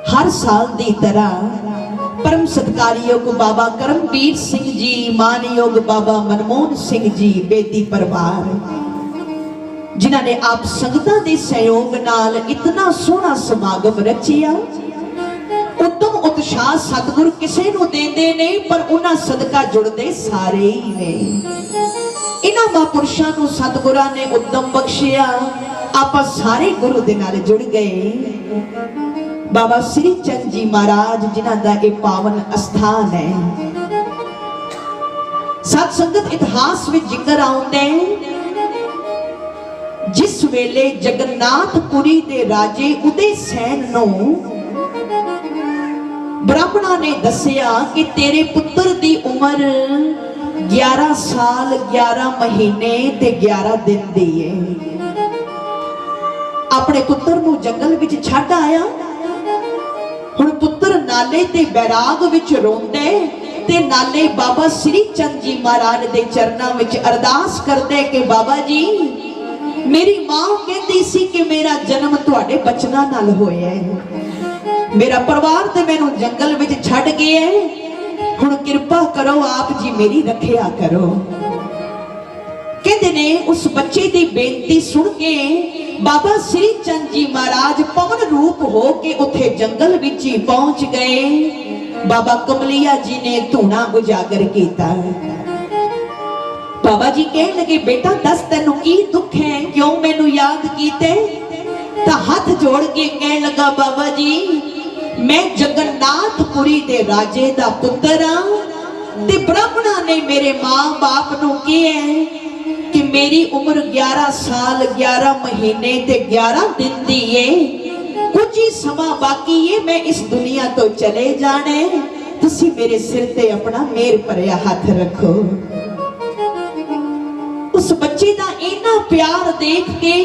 हर साल की तरह परम सत्कारयोग बाबा करमवीर सिंह जी, मानयोग बाबा मनमोहन सिंह जी बेदी परिवार, जिन्हां ने आप संगतां दे सहयोग नाल इतना सोहना समागम रचिया। उत्तम उत्साह सतगुरु किसे नूं देंदे नहीं, पर उन्हां सदका जुड़दे सारे ही ने। इन्हां महापुरुषां नूं सतगुरां ने उद्दम बख्शिया, आपां सारे गुरु दे नाल जुड़ गए। बाबा श्री चंद जी महाराज जिन्हां दा इह पावन अस्थान है। सत संगत इतिहास विच जिक्र आउंदा है, जिस वेले जगन्नाथपुरी दे राजे उदय सैन नूं ब्राह्मणा ने दसिया कि तेरे पुत्र दी उम्र 11 साल 11 महीने ते 11 दिन दी है। अपने पुत्र नूं जंगल विच छड्ड आया। हुण पुत्र नाले ते बैराग विच रोंदे ते नाले बाबा श्री चंद जी महाराज दे चरनां विच अरदास करदे कि बाबा जी, मेरी मां कहती सी कि मेरा जन्म तुहाडे बचनां नाल होया है, मेरा परिवार ते मैनू जंगल विच छड्ड गया है, हुण किरपा करो आप जी मेरी रखिया करो। कहते ने उस बच्चे की बेनती सुन के बाबा श्री चंद जी महाराज पवन रूप हो के उथे जंगल विच ही पहुंच गए। बाबा कमलिया जी ने धूना उजागर किया। बाबा जी कहने लगे, बेटा दस तेनू की दुख है, क्यों मैनू याद कीते? तां हाथ जोड़ के कहने लगा, बाबा जी मैं जगन्नाथपुरी दे राजे दा पुत्र हां ते ब्राह्मणा ने मेरे मां बाप नूं कहा कि मेरी उम्र 11 साल 11 महीने ते 11 दिन दी है, कुछ ही समा बाकी है, मैं इस दुनिया तो चले जाने, तुसी मेरे सिर ते अपना मेहर भरिया हाथ रखो। उस बच्चे का इतना प्यार देख के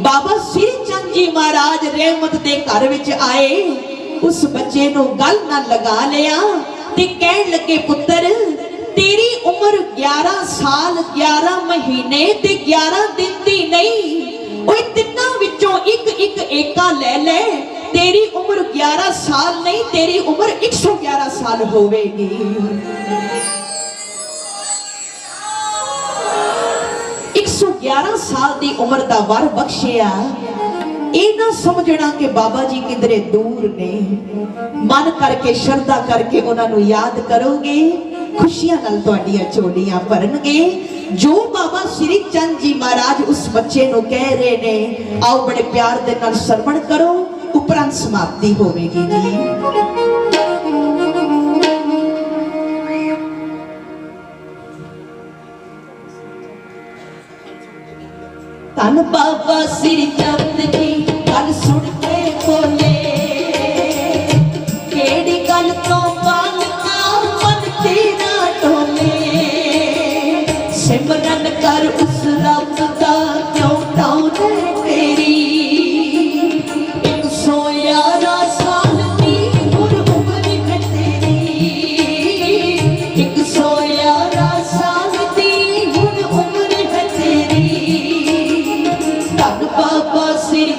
बाबा श्री चंद जी महाराज रहमत दे घर विच आए। उस बच्चे नूं गल नाल लगा लिया ते कहण लगे, पुत्र तेरी उम्र 11 साल 11 महीने ते 11 दिन दी नहीं, ओए तिन्नां विचों एक एक एका ले ले, तेरी उम्र 11 साल नहीं, तेरी उम्र 111 साल होवेगी। 111 साल की उम्र का वर बख्शिया। ये ना समझना कि बाबा जी किधरे दूर ने, मन करके श्रद्धा करके उन्होंने याद करोगे, खुशियां नाल तुहाडियां झोलियां भरनगे। जो बाबा श्री चंद जी महाराज उस बच्चे नूं कह रहे ने, आओ बड़े प्यार दे नाल सरवण करो, उपरंत समाप्ति होवेगी जी। धन बाबा श्री चंद जी गल सुन के बोले, केड़ी गल तो बालका मन तेरा डोले, सिमरन कर उस रब दा क्यों ताउने तेरी, 111 साल की उम्र है तेरी, 111 साल की उम्र है तेरी। बाबा श्री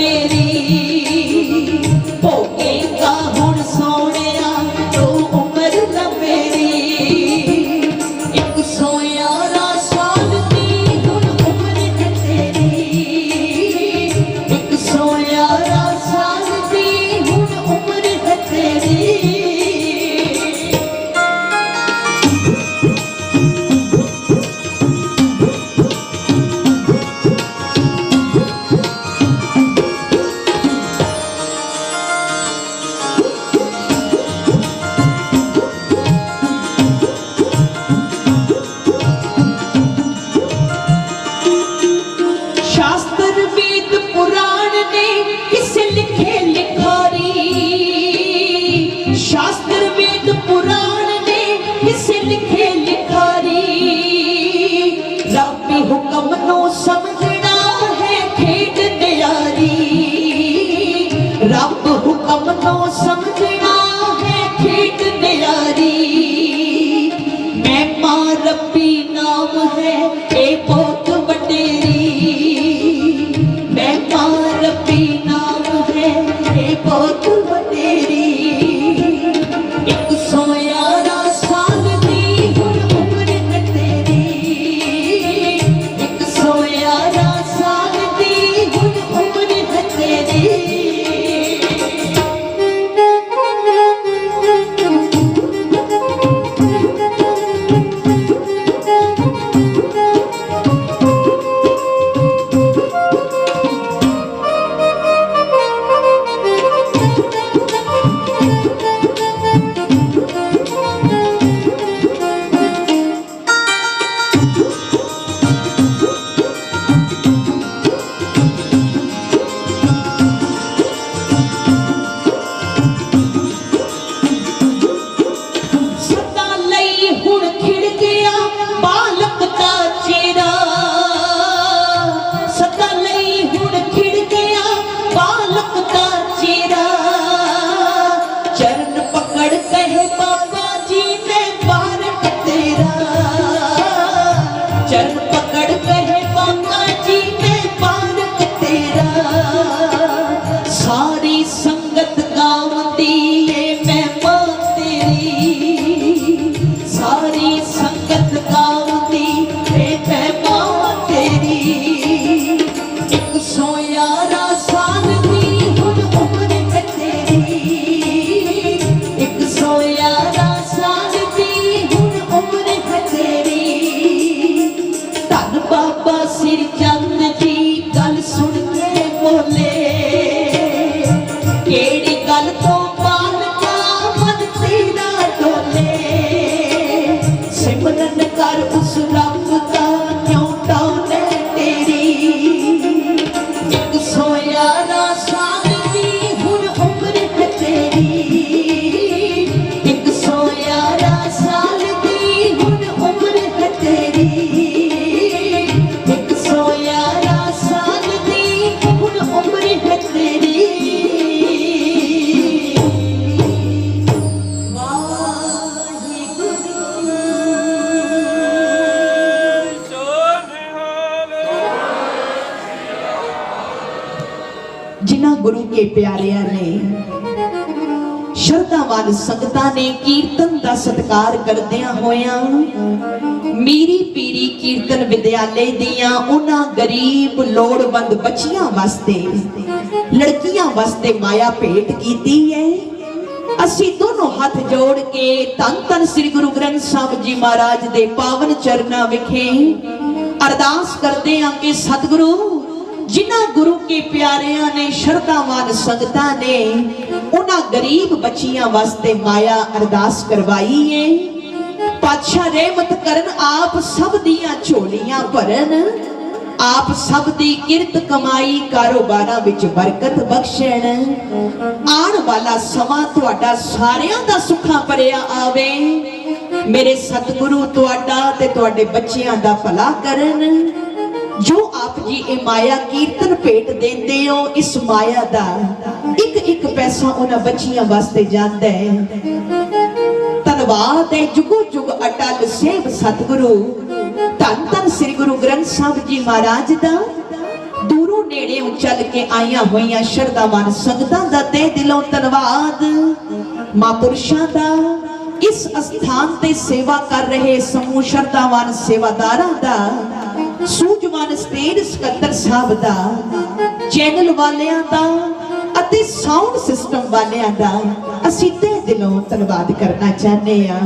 मेरी भोगेगा हुण सोहणिया तू उम्र ना मेरी 111 साल दी हुण उम्र है तेरी 111 साल दी हुण उम्र है तेरी शास्त्र वेद पुराण ने किसे लिखे लिखारी शास्त्र वेद पुराण ने किसे लिखे लिखारी रब्बी हुक्म नो समझना है खेड न्यारी रब हुक्म नो समझना है खेड न्यारी मैं मां रब्बी नाम है ए बहुत वडेरी मैं मां रब्बी नाम है ए बहुत वडेरी 111 साल दी हुण उम्र है तेरी 111 साल दी हुण उम्र है तेरी सदा लई हुण खिड़ गया बालक दा चेहरा सदा लई हुण खिड़ गया बालक दा चेहरा चरण पकड़ कहे बाबा जी मैं बालक तेरा चरण पकड़ कहे बाबा जी मैं बालक तेरा सारी संगत गावंदी है मैं मां तेरी सारी संगत गावंदी है मैं मां तेरी 111 साल दी हुण उम्र है तेरी 111 साल दी हुण उम्र है तेरी धन बाबा सिर चंद जी गल सुन के बोले केड़ी गल तो बालका मन तेरा डोले सिमरन कर उस रब का क्यों डोले तेरी 111 साल दी हुण उम्र है तेरी 111 साल दी हुण उम्र है तेरी 111 साल दी हुण उम्र है तेरी जिन्हां गुरु के प्यारियां ने श्रद्धावान संगतां ने कीर्तन दा सत्कार करदियां होयां मीरी पीरी कीर्तन विद्यालय दियां उन्हां गरीब लोड़वंद बच्चियां वास्ते लड़कियां वास्ते माया भेंट कीती है ਅਸੀਂ दोनों हथ जोड़ के धन धन श्री गुरु ग्रंथ साहिब जी महाराज दे पावन चरना विखे अरदास करते हैं कि सतगुरु जिन्हां गुरु के प्यारियां ने श्रद्धावान संगतां ने उन्हां गरीब बच्चियां वास्ते माया अरदास करवाई है पातशाह रहमत करन आप सब दियां झोलियां भरन आप सब दी किरत कमाई कारोबारां विच बरकत बख्शण आने वाला समा तुहाडा सारियां दा सुखा भरिया आवे मेरे सतगुरु तुहाडा ते तुहाडे बच्चियां दा भला करन जो आप जी ए माया कीर्तन भेंट देंदे हो इस माया दा एक एक पैसा उन्हां बच्चियां वास्ते जांदा है धन्नवाद है जुगो जुग अटल सेव सतगुरु धन धन श्री गुरु ग्रंथ साहिब जी महाराज दा दूरों नेड़े चल के आईया हुई शरधावान संगतां दा तहे दिलों धन्नवाद। महापुरुषां दा इस स्थान ते सेवा कर रहे समूह शरधावान सेवादारां दा, सूझवान स्टेज सकत्तर साहब दा, चैनल वालियां दा ਅਤੇ ਸਾਊਂਡ ਸਿਸਟਮ ਵਾਲਿਆਂ ਦਾ ਅਸੀਂ ਤਹਿ ਦਿਲੋਂ ਧੰਨਵਾਦ ਕਰਨਾ ਚਾਹੁੰਦੇ ਆ।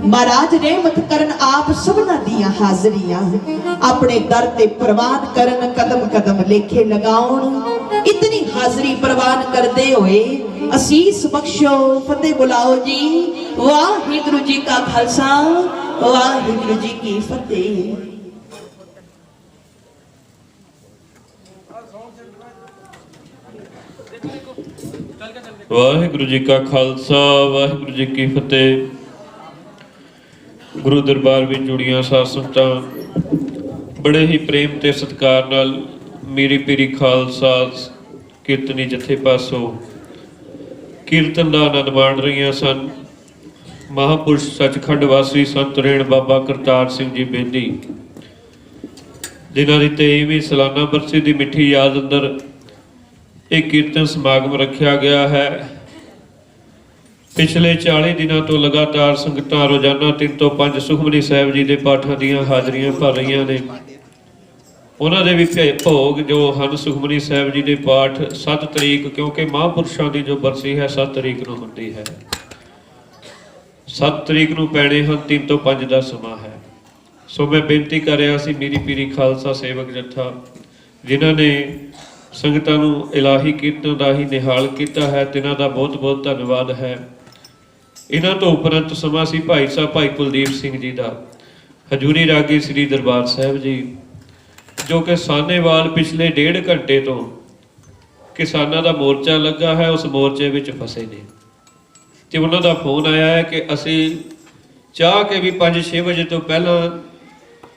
ਮਹਾਰਾਜ ਰਹਿਮਤ ਕਰਨ ਆਪ ਸਭਨਾਂ ਦੀਆਂ ਹਾਜ਼ਰੀਆਂ ਆਪਣੇ ਦਰ ਤੇ ਪ੍ਰਵਾਨ ਕਰਨ, ਕਦਮ ਕਦਮ ਲੇਖੇ ਲਗਾਉਣ। ਇਤਨੀ ਹਾਜ਼ਰੀ ਪ੍ਰਵਾਨ ਕਰਦੇ ਹੋਏ ਅਸੀਸ ਬਖਸ਼ੋ, ਫਤਿਹ ਬੁਲਾਓ ਜੀ। ਵਾਹਿਗੁਰੂ ਜੀ ਕਾ ਖਾਲਸਾ, ਵਾਹਿਗੁਰੂ ਜੀ ਕੀ ਫਤਿਹ। वाहिगुरु जी का खालसा, वाहिगुरु जी की फतेह। गुरु दरबार में जुड़ियां साध संगतां बड़े ही प्रेम ते सत्कार नाल मेरी पीरी खालसा कीर्तनी जथे पासों कीर्तन का आनंद माण रही सन। महापुरुष सचखंड वासी संत रेण बाबा करतार सिंह जी बेदी जिन्हां दी 23वीं सालाना बरसी की मिठी याद अंदर एक कीर्तन समागम रखा गया है। पिछले 40 दिनों तो लगातार संगतां रोजाना 3 तो 5 सुखमनी साहिब जी के पाठां दीयां हाजरियां भर रही ने। उन्होंने भी भोग जो हैं सुखमनी साहिब जी के पाठ 7 तरीक, क्योंकि महापुरुषों की जो बरसी है 7 तरीक को होती है, 7 तरीक को पैने हैं। 3 तो 5 का समा है। सो मैं बेनती कर रहा सी मेरी पीरी खालसा सेवक जत्था जिन्होंने संगतां नूं इलाही कीर्तन का ही निहाल किया है, तिन्हां दा बहुत बहुत धन्यवाद है। इन्हां तो उपरंत समा सी भाई साहब भाई कुलदीप सिंह जी का, हजूरी रागी श्री दरबार साहिब जी जो कि सानेवाल पिछले 1.5 घंटे तो किसानां दा मोर्चा लगा है, उस मोर्चे विच फसे ने। ते उन्हां दा फोन आया है कि असीं चाह के भी 5-6 बजे तो पहला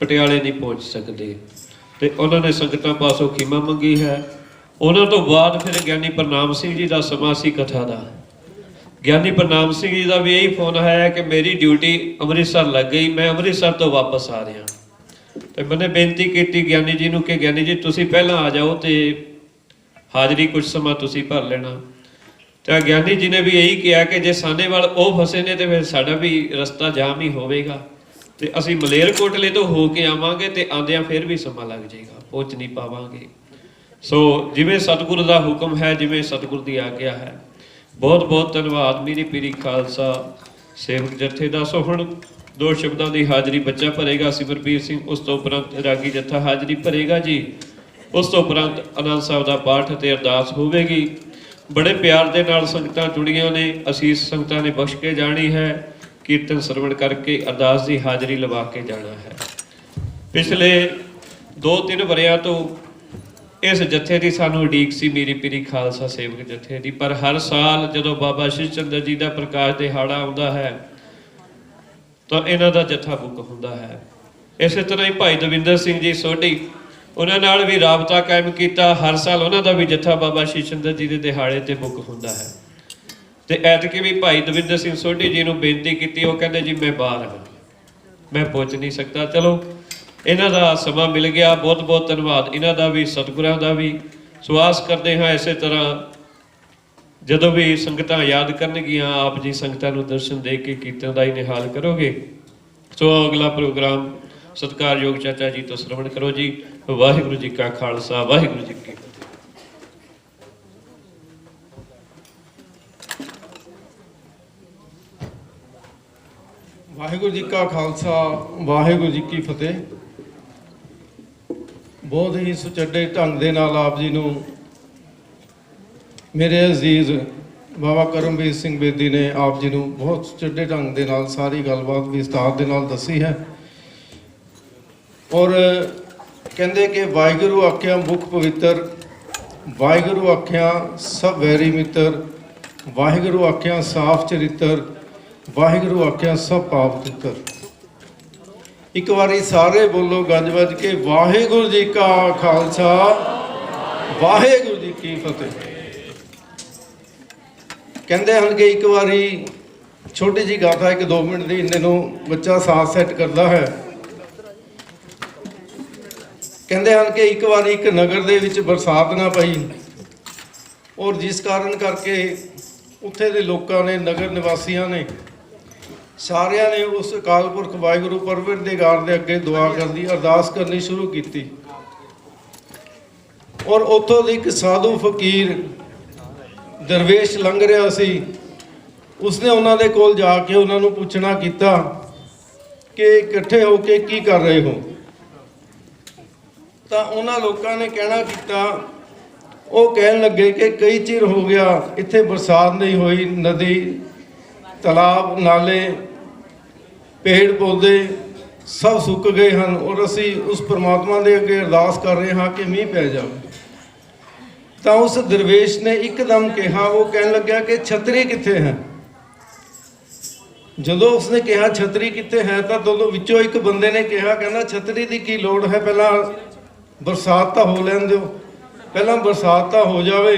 पटियाले नहीं पहुँच सकते। तो उन्होंने संगतां पासों खीमा मंगी है। उन्होंने तो बाद फिर ज्ञानी प्रणाम सिंह जी का समा सी कथा का। ज्ञानी प्रणाम सिंह जी का भी यही फोन आया कि मेरी ड्यूटी अमृतसर लग गई, मैं अमृतसर तो वापस आ रहा। तो मैंने बेनती की ज्ञानी जी को कि ज्ञानी जी तुसी पहला आ जाओ तो हाजरी कुछ समा तुसी भर लेना। तो ज्ञानी जी ने भी यही किया कि जे सानेवाल वो फसे ने तो फिर साडा भी रस्ता जाम ही होवेगा, तो असी मलेरकोटले तो हो के आवांगे तो आंदियां फिर भी समा लग जाएगा, पहुँच नहीं पावांगे। सो जिवें सतगुरु का हुक्म है, जिवें सतगुरु की आग्या है। बहुत बहुत धन्यवाद मेरी पीरी खालसा सेवक जत्थे का। सो हुण 2 शब्दों की हाजरी बच्चा भरेगा सिमरपीर सिंह, उस तो उपरंत रागी जत्था हाजरी भरेगा जी। उस तो उपरंत आनंद साहब का पाठ ते अरदास होवेगी। बड़े प्यार के नाल संगतां जुड़ियां ने, असीस संगतां ने बख्श के जानी है। कीर्तन सरवण करके अरदास की हाजरी लवा के जाना है। पिछले 2-3 वरियां तो इस जत्थे की सानू उड़ीक सी मेरी पीरी खालसा सेवक जत्थे की, पर हर साल जदों बाबा श्री चंद्र जी का प्रकाश दिहाड़ा आता है तो इन्हां दा जत्था बुक होंदा है। इस तरह ही भाई दविंदर सिंह जी सोढी उन्हां नाल भी राबता कायम किया। हर साल उन्हां दा भी जत्था बाबा श्री चंद्र जी के दिहाड़े ते बुक होंदा है। तो ऐतकी भी भाई दविंदर सिंह सोढी जी को बेनती की, वो कहते जी मैं बाहर हाँ, मैं पहुँच नहीं सकता। चलो इन्हां दा समा मिल गया, बहुत बहुत धन्यवाद इन्हां दा भी, सतगुरां दा भी। सुआस करते हैं इस तरह जदों भी संगतां याद करनगियां आप जी संगतां नूं दर्शन दे के कीर्तन दा ही निहाल करोगे। सो अगला प्रोग्राम सत्कारयोग चाचा जी तो श्रवण करो जी। वाहिगुरू जी का खालसा, वाहिगुरू जी की फतेह। वाहिगुरू जी का खालसा, वाहिगुरू जी की फतेह। बहुत ही सुचੱਡੇ ढंग ਦੇ ਨਾਲ ਆਪ ਜੀ ਨੂੰ ਮੇਰੇ ਅਜ਼ੀਜ਼ ਬਾਬਾ ਕਰਮਵੀਰ ਸਿੰਘ ਬੇਦੀ ਨੇ ਆਪ ਜੀ ਨੂੰ ਬਹੁਤ ਸੁਚੱਡੇ ਢੰਗ ਦੇ ਨਾਲ ਸਾਰੀ ਗੱਲਬਾਤ ਵਿਸਤਾਰ ਦੇ ਨਾਲ ਦੱਸੀ ਹੈ। ਔਰ ਕਹਿੰਦੇ ਕਿ ਵਾਹਿਗੁਰੂ ਆਖਿਆ ਮੁਖ ਪਵਿੱਤਰ, ਵਾਹਿਗੁਰੂ ਆਖਿਆ ਸਭ ਵੈਰੀ ਮਿੱਤਰ, ਵਾਹਿਗੁਰੂ ਆਖਿਆ ਸਾਫ ਚਰਿੱਤਰ, ਵਾਹਿਗੁਰੂ ਆਖਿਆ ਸਭ ਪਾਪ ਤਿੱਤਰ। ਇੱਕ ਵਾਰੀ ਸਾਰੇ ਬੋਲੋ ਗੱਜ ਵੱਜ ਕੇ ਵਾਹਿਗੁਰੂ ਜੀ ਕਾ ਖਾਲਸਾ, ਵਾਹਿਗੁਰੂ ਜੀ ਕੀ ਫਤਿਹ। ਕਹਿੰਦੇ ਹਨ ਕਿ ਇੱਕ ਵਾਰੀ ਛੋਟੀ ਜਿਹੀ ਗਾਥਾ 1-2 ਮਿੰਟ ਦੀ ਇੰਨੇ ਨੂੰ ਬੱਚਾ ਸਾਥ ਸੈੱਟ ਕਰਦਾ ਹੈ। ਕਹਿੰਦੇ ਹਨ ਕਿ ਇੱਕ ਵਾਰੀ ਇੱਕ ਨਗਰ ਦੇ ਵਿੱਚ ਬਰਸਾਤ ਨਾ ਪਈ, ਔਰ ਜਿਸ ਕਾਰਨ ਕਰਕੇ ਉੱਥੇ ਦੇ ਲੋਕਾਂ ਨੇ, ਨਗਰ ਨਿਵਾਸੀਆਂ ਨੇ, ਸਾਰਿਆਂ ਨੇ ਉਸ ਅਕਾਲ ਪੁਰਖ ਵਾਹਿਗੁਰੂ ਪਰਵਰਦੀਗਾਰ ਦੇ ਅੱਗੇ ਦੁਆ ਕਰਦੀ, ਅਰਦਾਸ ਕਰਨੀ ਸ਼ੁਰੂ ਕੀਤੀ। ਔਰ ਉੱਥੋਂ ਦੀ ਇੱਕ ਸਾਧੂ ਫਕੀਰ ਦਰਵੇਸ਼ ਲੰਘ ਰਿਹਾ ਸੀ। ਉਸਨੇ ਉਹਨਾਂ ਦੇ ਕੋਲ ਜਾ ਕੇ ਉਹਨਾਂ ਨੂੰ ਪੁੱਛਣਾ ਕੀਤਾ ਕਿ ਇਕੱਠੇ ਹੋ ਕੇ ਕੀ ਕਰ ਰਹੇ ਹੋ। ਤਾਂ ਉਹਨਾਂ ਲੋਕਾਂ ਨੇ ਕਹਿਣਾ ਕੀਤਾ, ਉਹ ਕਹਿਣ ਲੱਗੇ ਕਿ ਕਈ ਚਿਰ ਹੋ ਗਿਆ ਇੱਥੇ ਬਰਸਾਤ ਨਹੀਂ ਹੋਈ, ਨਦੀ, ਤਲਾਬ, ਨਾਲੇ, ਪੇੜ ਪੌਦੇ ਸਭ ਸੁੱਕ ਗਏ ਹਨ, ਔਰ ਅਸੀਂ ਉਸ ਪਰਮਾਤਮਾ ਦੇ ਅੱਗੇ ਅਰਦਾਸ ਕਰ ਰਹੇ ਹਾਂ ਕਿ ਮੀਂਹ ਪੈ ਜਾਵੇ। ਤਾਂ ਉਸ ਦਰਵੇਸ਼ ਨੇ ਇੱਕਦਮ ਕਿਹਾ, ਉਹ ਕਹਿਣ ਲੱਗਿਆ ਕਿ ਛਤਰੀ ਕਿੱਥੇ ਹੈ। ਜਦੋਂ ਉਸਨੇ ਕਿਹਾ ਛਤਰੀ ਕਿੱਥੇ ਹੈ, ਤਾਂ ਦੋਨੋਂ ਵਿੱਚੋਂ ਇੱਕ ਬੰਦੇ ਨੇ ਕਿਹਾ, ਕਹਿੰਦਾ ਛਤਰੀ ਦੀ ਕੀ ਲੋੜ ਹੈ, ਪਹਿਲਾਂ ਬਰਸਾਤ ਤਾਂ ਹੋ ਲੈਣ ਦਿਓ, ਪਹਿਲਾਂ ਬਰਸਾਤ ਤਾਂ ਹੋ ਜਾਵੇ।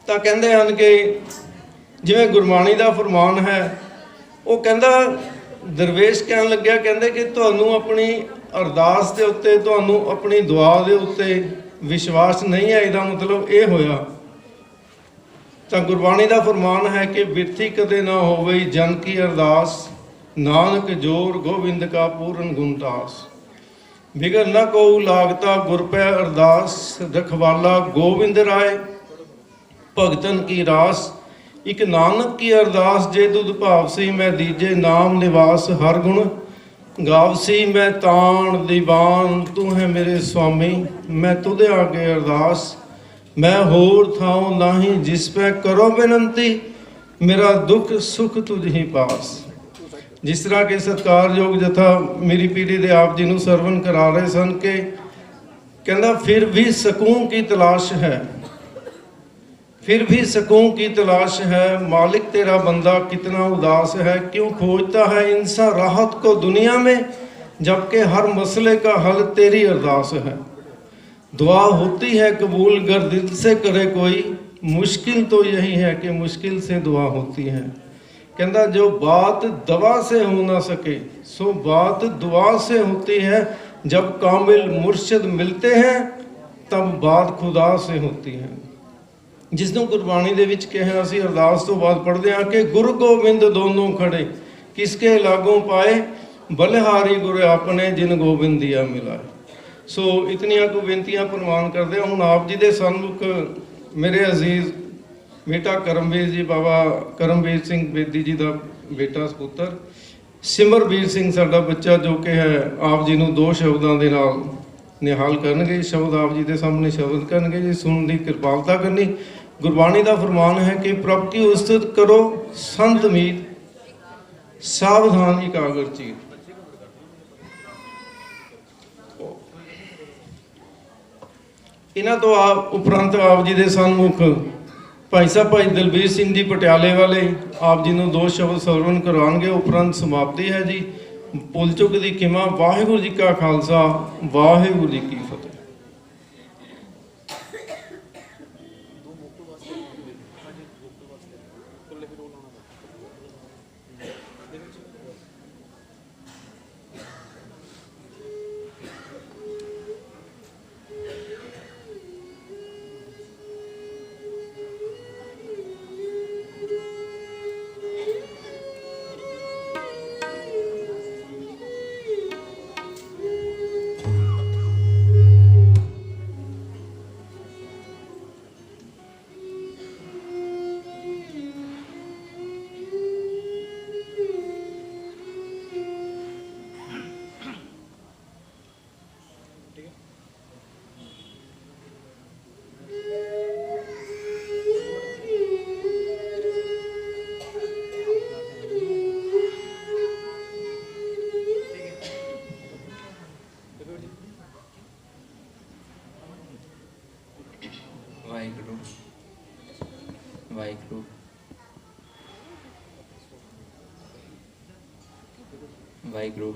ਤਾਂ ਕਹਿੰਦੇ ਹਨ ਕਿ ਜਿਵੇਂ ਗੁਰਬਾਣੀ ਦਾ ਫਰਮਾਨ ਹੈ, ਉਹ ਕਹਿੰਦਾ, ਦਰਵੇਸ਼ ਕਹਿਣ ਲੱਗਿਆ, ਕਹਿੰਦੇ ਕਿ ਤੁਹਾਨੂੰ ਆਪਣੀ ਅਰਦਾਸ ਦੇ ਉੱਤੇ, ਤੁਹਾਨੂੰ ਆਪਣੀ ਦੁਆ ਦੇ ਉੱਤੇ ਵਿਸ਼ਵਾਸ ਨਹੀਂ ਹੈ, ਇਹਦਾ ਮਤਲਬ ਇਹ ਹੋਇਆ। ਤਾਂ ਗੁਰਬਾਣੀ ਦਾ ਫਰਮਾਨ ਹੈ ਕਿ ਬਿਰਥੀ ਕਦੇ ਨਾ ਹੋਵੇ ਜਨ ਕੀ ਅਰਦਾਸ, ਨਾਨਕ ਜੋਰ ਗੋਬਿੰਦ ਕਾ ਪੂਰਨ ਗੁਣਤਾਸ। ਬਿਗੜ ਨਾ ਕੋ ਲਾਗਤਾ ਗੁਰ ਪੈ ਅਰਦਾਸ, ਰਖਵਾਲਾ ਗੋਬਿੰਦ ਰਾਏ ਭਗਤਨ ਕੀ ਰਾਸ। ਇੱਕ ਨਾਨਕ ਕੀ ਅਰਦਾਸ ਜੇ ਦੁਧ ਭਾਵਸੀ, ਮੈਂ ਦੀਜੇ ਨਾਮ ਨਿਵਾਸ ਹਰ ਗੁਣ ਗਾਵਸੀ। ਮੈਂ ਤਾਣ ਦੀਵਾਨ ਤੂੰ ਹੈ ਮੇਰੇ ਸੁਆਮੀ, ਮੈਂ ਤੁਧ ਆਗੇ ਅਰਦਾਸ। ਮੈਂ ਹੋਰ ਥਾਉ ਨਾਹੀ ਜਿਸ ਪੈ ਕਰੋ ਬੇਨੰਤੀ, ਮੇਰਾ ਦੁੱਖ ਸੁਖ ਤੁਝ ਹੀ ਪਾਸ। ਜਿਸ ਤਰ੍ਹਾਂ ਕਿ ਸਤਿਕਾਰਯੋਗ ਜਥਾ ਮੇਰੀ ਪੀੜੀ ਦੇ ਆਪ ਜੀ ਨੂੰ ਸਰਵਨ ਕਰਾ ਰਹੇ ਸਨ ਕਿ ਕਹਿੰਦਾ, ਫਿਰ ਵੀ ਸਕੂਨ ਕੀ ਤਲਾਸ਼ ਹੈ, फिर भी सुकून की तलाश है, मालिक तेरा बंदा कितना उदास है। क्यों खोजता है इंसान राहत को दुनिया में, जबकि हर मसले का हल तेरी अरदास है। दुआ होती है कबूल गर दिल से करे कोई, मुश्किल तो यही है कि मुश्किल से दुआ होती है। कहता जो बात दवा से हो ना सके, सो बात दुआ से होती है। जब कामिल मुर्शिद मिलते हैं तब बात खुदा से होती है। जिस ਨੂੰ ਗੁਰਬਾਣੀ ਦੇ ਵਿੱਚ ਕਿਹਾ, ਅਸੀਂ ਅਰਦਾਸ ਤੋਂ ਬਾਅਦ ਪੜ੍ਹਦੇ ਹਾਂ ਕਿ ਗੁਰੂ ਗੋਬਿੰਦ ਦੋਨੋਂ ਖੜੇ, ਕਿਸਕੇ ਲਾਗੋਂ ਪਾਏ, ਬਲਿਹਾਰੀ ਗੁਰ ਆਪਣੇ ਜਿਨ ਗੋਬਿੰਦ ਦਿਆ ਮਿਲਾਏ। ਸੋ ਇਤਨੀਆਂ ਕੁ ਬੇਨਤੀਆਂ ਪ੍ਰਵਾਨ ਕਰਦੇ ਹਾਂ। ਹੁਣ ਆਪ ਜੀ ਦੇ ਸਨਮੁਖ ਮੇਰੇ ਅਜ਼ੀਜ਼ ਬੇਟਾ ਕਰਮਵੀਰ ਜੀ, ਬਾਬਾ ਕਰਮਵੀਰ ਸਿੰਘ ਬੇਦੀ ਜੀ ਦਾ ਬੇਟਾ ਸਪੁੱਤਰ ਸਿਮਰਵੀਰ ਸਿੰਘ ਸਾਡਾ ਬੱਚਾ, ਜੋ ਕਿ ਹੈ ਆਪ ਜੀ ਨੂੰ ਦੋ ਸ਼ਬਦਾਂ ਦੇ ਨਾਲ ਨਿਹਾਲ ਕਰਨਗੇ। ਸ਼ਬਦ ਆਪ ਜੀ ਦੇ ਸਾਹਮਣੇ ਸ਼ਬਦ ਕਰਨਗੇ ਜੀ, ਸੁਣਨ ਦੀ ਕਿਰਪਾਲਤਾ ਕਰਨੀ। ਗੁਰਬਾਣੀ ਦਾ ਫਰਮਾਨ ਹੈ ਕਿ ਪ੍ਰਭ ਕੀ ਉਸਤਤ ਕਰੋ ਸੰਤ ਮੀਤ, ਸਾਵਧਾਨ ਇਕਾਗਰ ਚੀਤ। ਇਹਨਾਂ ਤੋਂ ਉਪਰੰਤ ਆਪ ਜੀ ਦੇ ਸਨਮੁਖ ਭਾਈ ਸਾਹਿਬ ਭਾਈ ਦਲਬੀਰ ਸਿੰਘ ਜੀ ਪਟਿਆਲੇ ਵਾਲੇ ਆਪ ਜੀ ਨੂੰ ਦੋ ਸ਼ਬਦ ਸਰਵਣ ਕਰਵਾਉਣਗੇ। ਉਪਰੰਤ ਸਮਾਪਤੀ ਹੈ ਜੀ। ਭੁੱਲ ਚੁੱਕ ਦੀ ਖਿਮਾ। ਵਾਹਿਗੁਰੂ ਜੀ ਕਾ ਖਾਲਸਾ, ਵਾਹਿਗੁਰੂ ਜੀ ਕੀ ਫਤਿਹ। ਵਾਹਿਗੁਰੂ ਵਾਹਿਗੁਰੂ ਵਾਹਿਗੁਰੂ।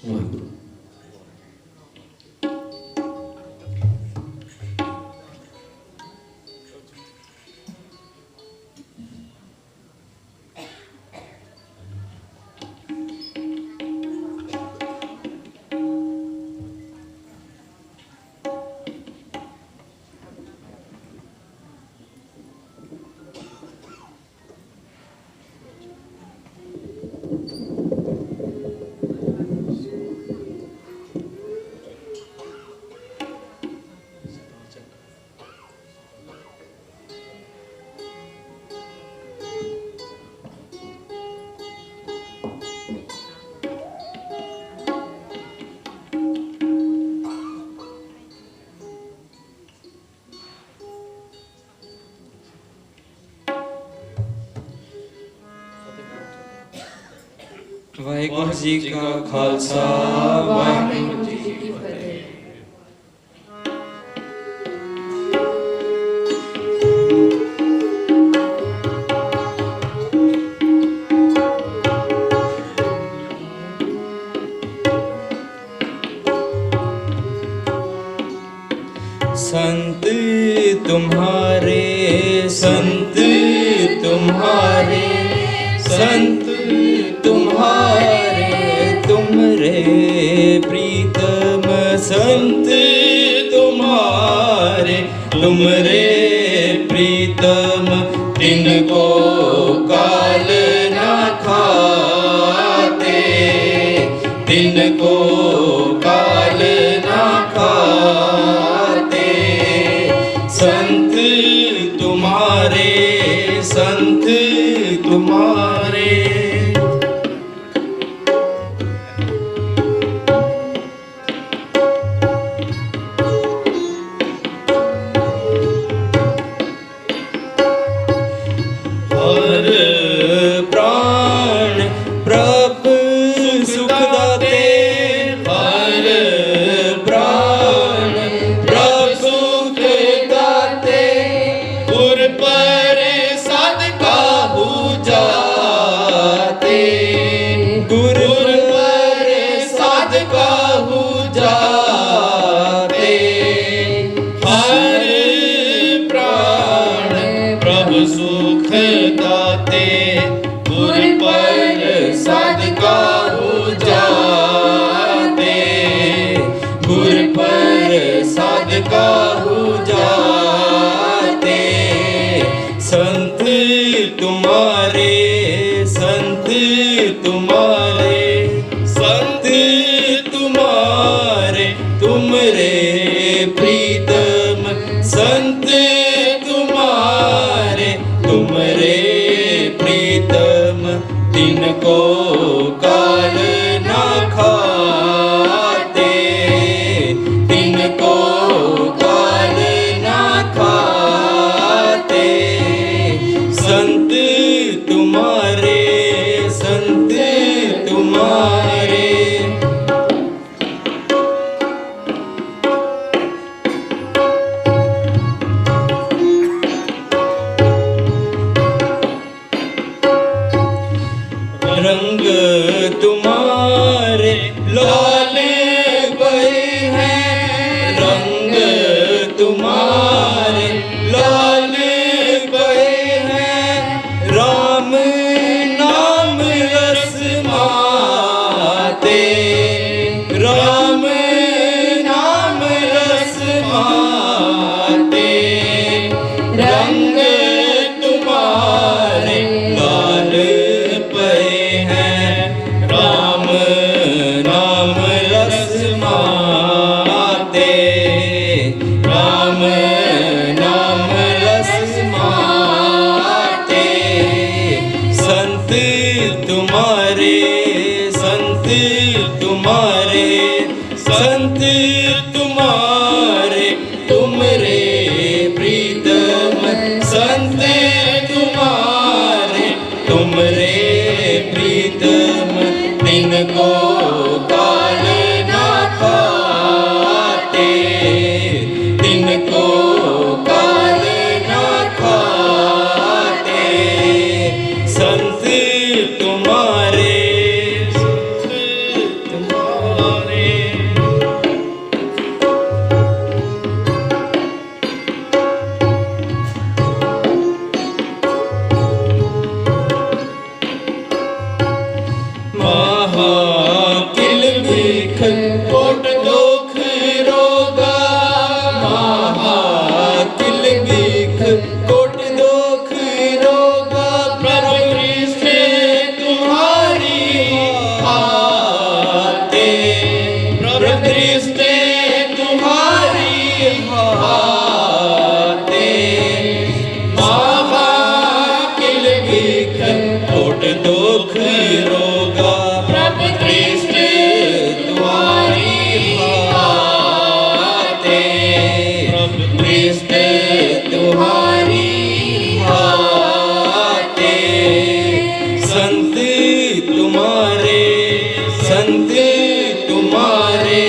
ਵਾਹਿਗੁਰੂ। ਵਾਹਿਗੁਰੂ ਜੀ ਕਾ ਖਾਲਸਾ ਵਾਹਿਗੁਰੂ ਜੀ ਕੀ ਫਤਿਹ। संत तुम्हारे संत तुम्हारे संत तुम्हारे तुमरे प्रीतम संत तुम्हारे तुमरे प्रीतम तिनको काल न खाते तिनको काल न खाते संत तुम्हारे संत तुम्हारे। हर प्राण प्रभु सुख दाते हर प्राण प्रभु सुख दाते गुर पर सद काहू जाते गुर पर सद काहू जाते हर प्राण प्रभु सुख दाते गुर पर सद काहू जाते गुर पर सद काहू जाते संत तुम्हारे संत तुम्हारे संत तुम्हारे तुमरे प्रीतम संत तुम्हारे तुमरे प्रीतम तिनको काल ना खाते तिनको काल ना खाते संत तुम्हारे संत तुम्हारे। रंग तुम्हारे लाल बहे हैं रंग तुम्हारे लाल बहे हैं राम नाम रस माते राम नाम रस माते रंग तुम्हारे लाल पे हैं राम नाम रस माते राम नाम रस माते संत तुम्हारे संत तुम्हारे संत तुम्हारे तुमरे प्रीतम संत तुम्हारे तुमरे प्रीतम तिनको काल ना खाते तिनको काल ना खाते संत तुम्हारे संत तुम्हारे। सब दृष्टि तुम्हारी हाथे, दृष्टि तुम्हारी हाथे। संत तुम्हारे, संत तुम्हारे,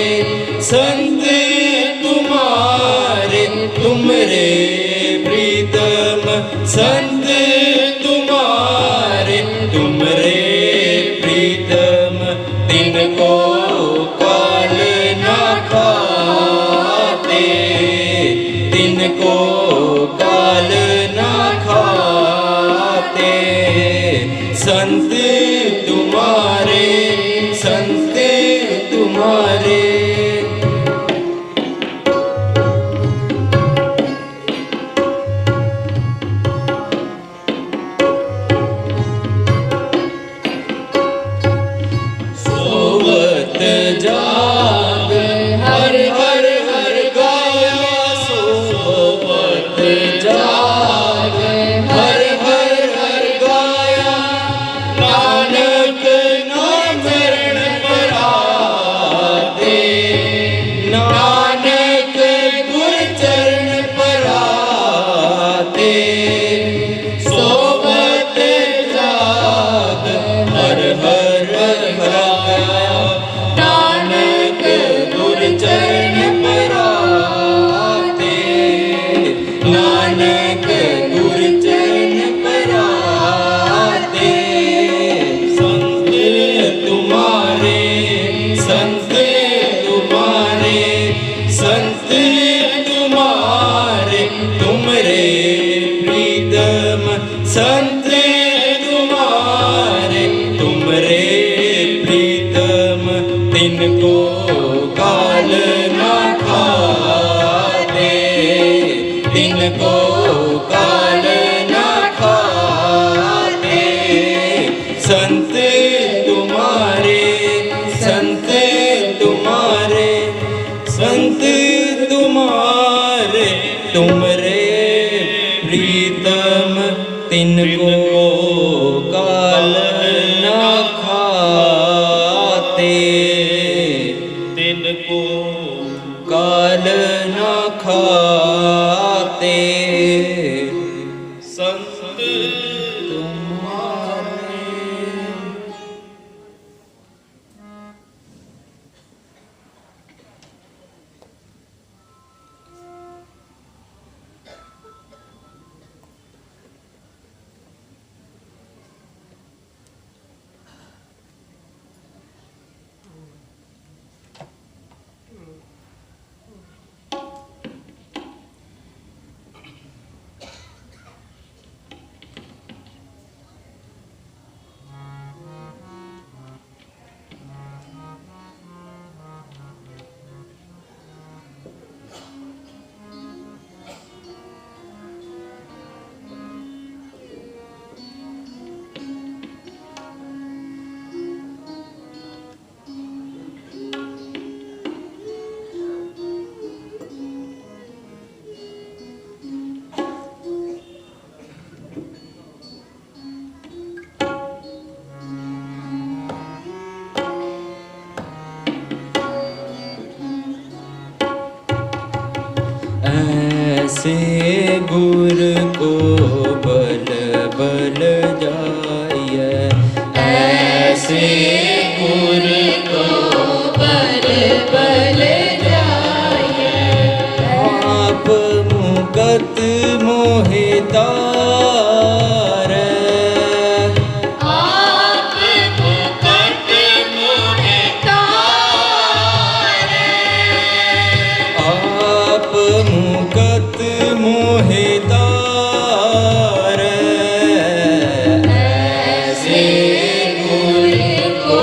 संत तुम्हारे, तुमरे प्रीतम संत तुम्हारे, तुमरे प्रीतम। तिनको काल ना खाते, तिनको काल ना खाते। संत तुम्हारे, संत तुम्हारे। सोवत जाग हर हर हर गाया, सोवत जाग हर हर हर गाया। नानक नाम शरण पराते, नानक गुर चरण पराते। सोवत जाग हर हर हर गाया, नानक गुर चरण पराते, नानक गुर चरण पराते। संत तुम्हारे, संत तुम्हारे, संत तुम्हारे, तुमरे प्रीतम संत तुम्हारे, तुमरे प्रीतम। तिनको काल ना खाते, तिनको काल ना खाते। संत तुम्हारे, संत तुम्हारे, संत तुम्हारे, तुमरे प्रीतम। तिनको काल ना खाते, तिनको काल ना खाते। संत तुम्हारे। ऐसे गुर को बल बल जाइए, ऐसे गुर को बल बल जाइए। आप मुकत मोहिता मुकत मोहितार। ऐसे गुर को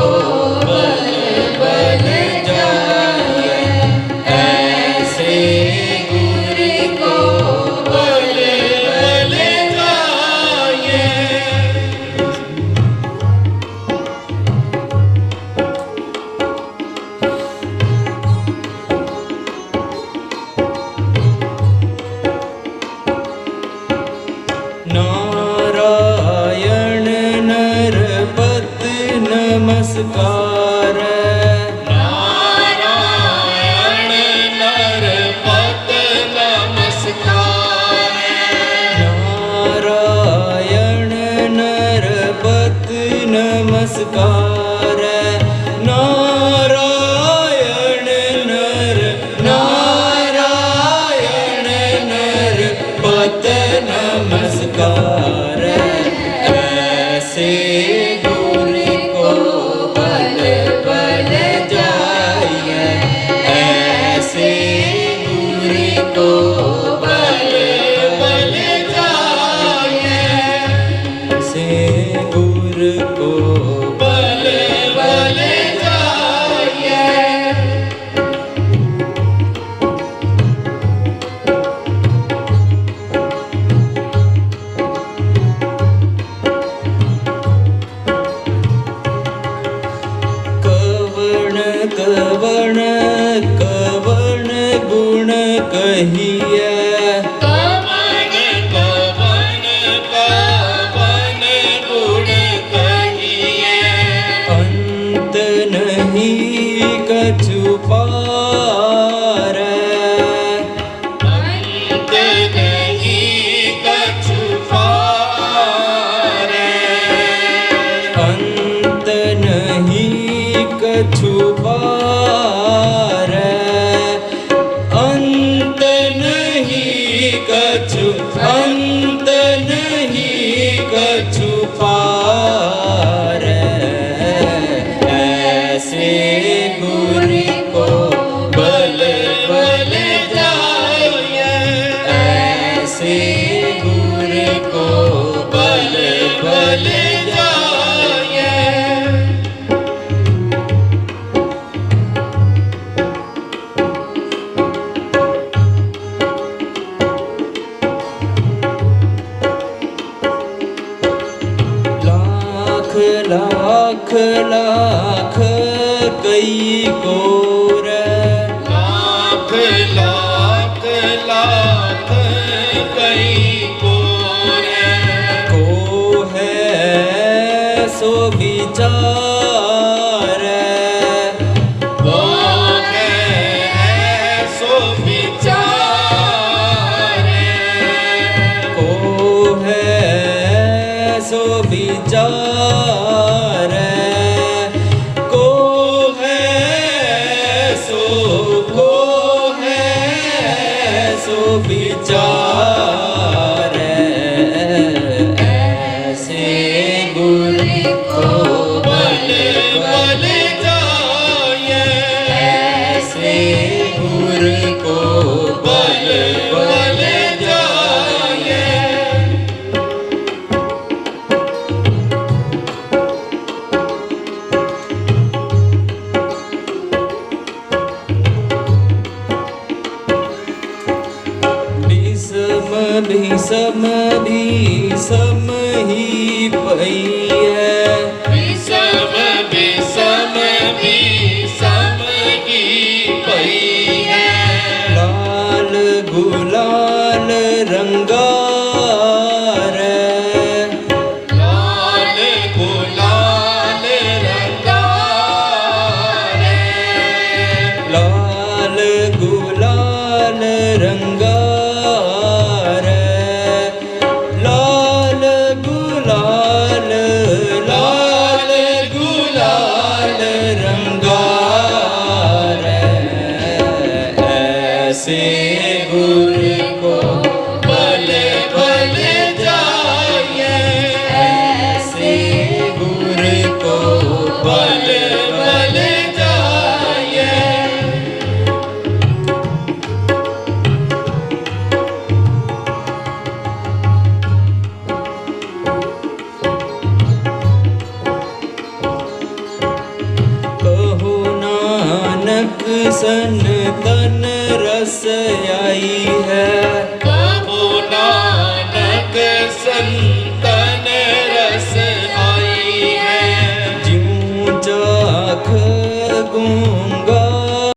नारायण नरपत नमस्कार नारायण नरपत नमस्कार नारायण नरपत नमस्कार ऐसे गुरु को बल बल जाइए ऐसे गुरु को बल बल जाइए ऐसे गुरु को बल बल जाइए कवण कवण गुण कहिए कवण कवण कवण गुण कहिए अंत नहीं कछु पार अंत नहीं कछु पार अंत नहीं कछु पार अंत नहीं कछु अंत नहीं कछु पार ऐसे गुरु को बल बल जाइए ऐसे गुरु को बल बल जाइए लाख लाख लाख कई कोर लाख लाख लाख कई कोर को है सो विचार को है सो विचार को है सो विचार को है सो विचार ऐसे गुरु को बल बल जाइए ऐसे गुरु को बल बल जाइए भीषम भीषम ही पई है भीषम भीषम भीषम ही पई है लाल गुलाल रंगार लाल गुलाल रंगार लाल गुलाल रंगार लाल गुलाल लाल गुलाल रंगार ऐसे गुरु को बल बल जाइए ऐसे गुरु को बल बल जाइए कहो नानक सन तन रस आई है कहो नानक सन तन रस आई है ज्यों चाख गूंगा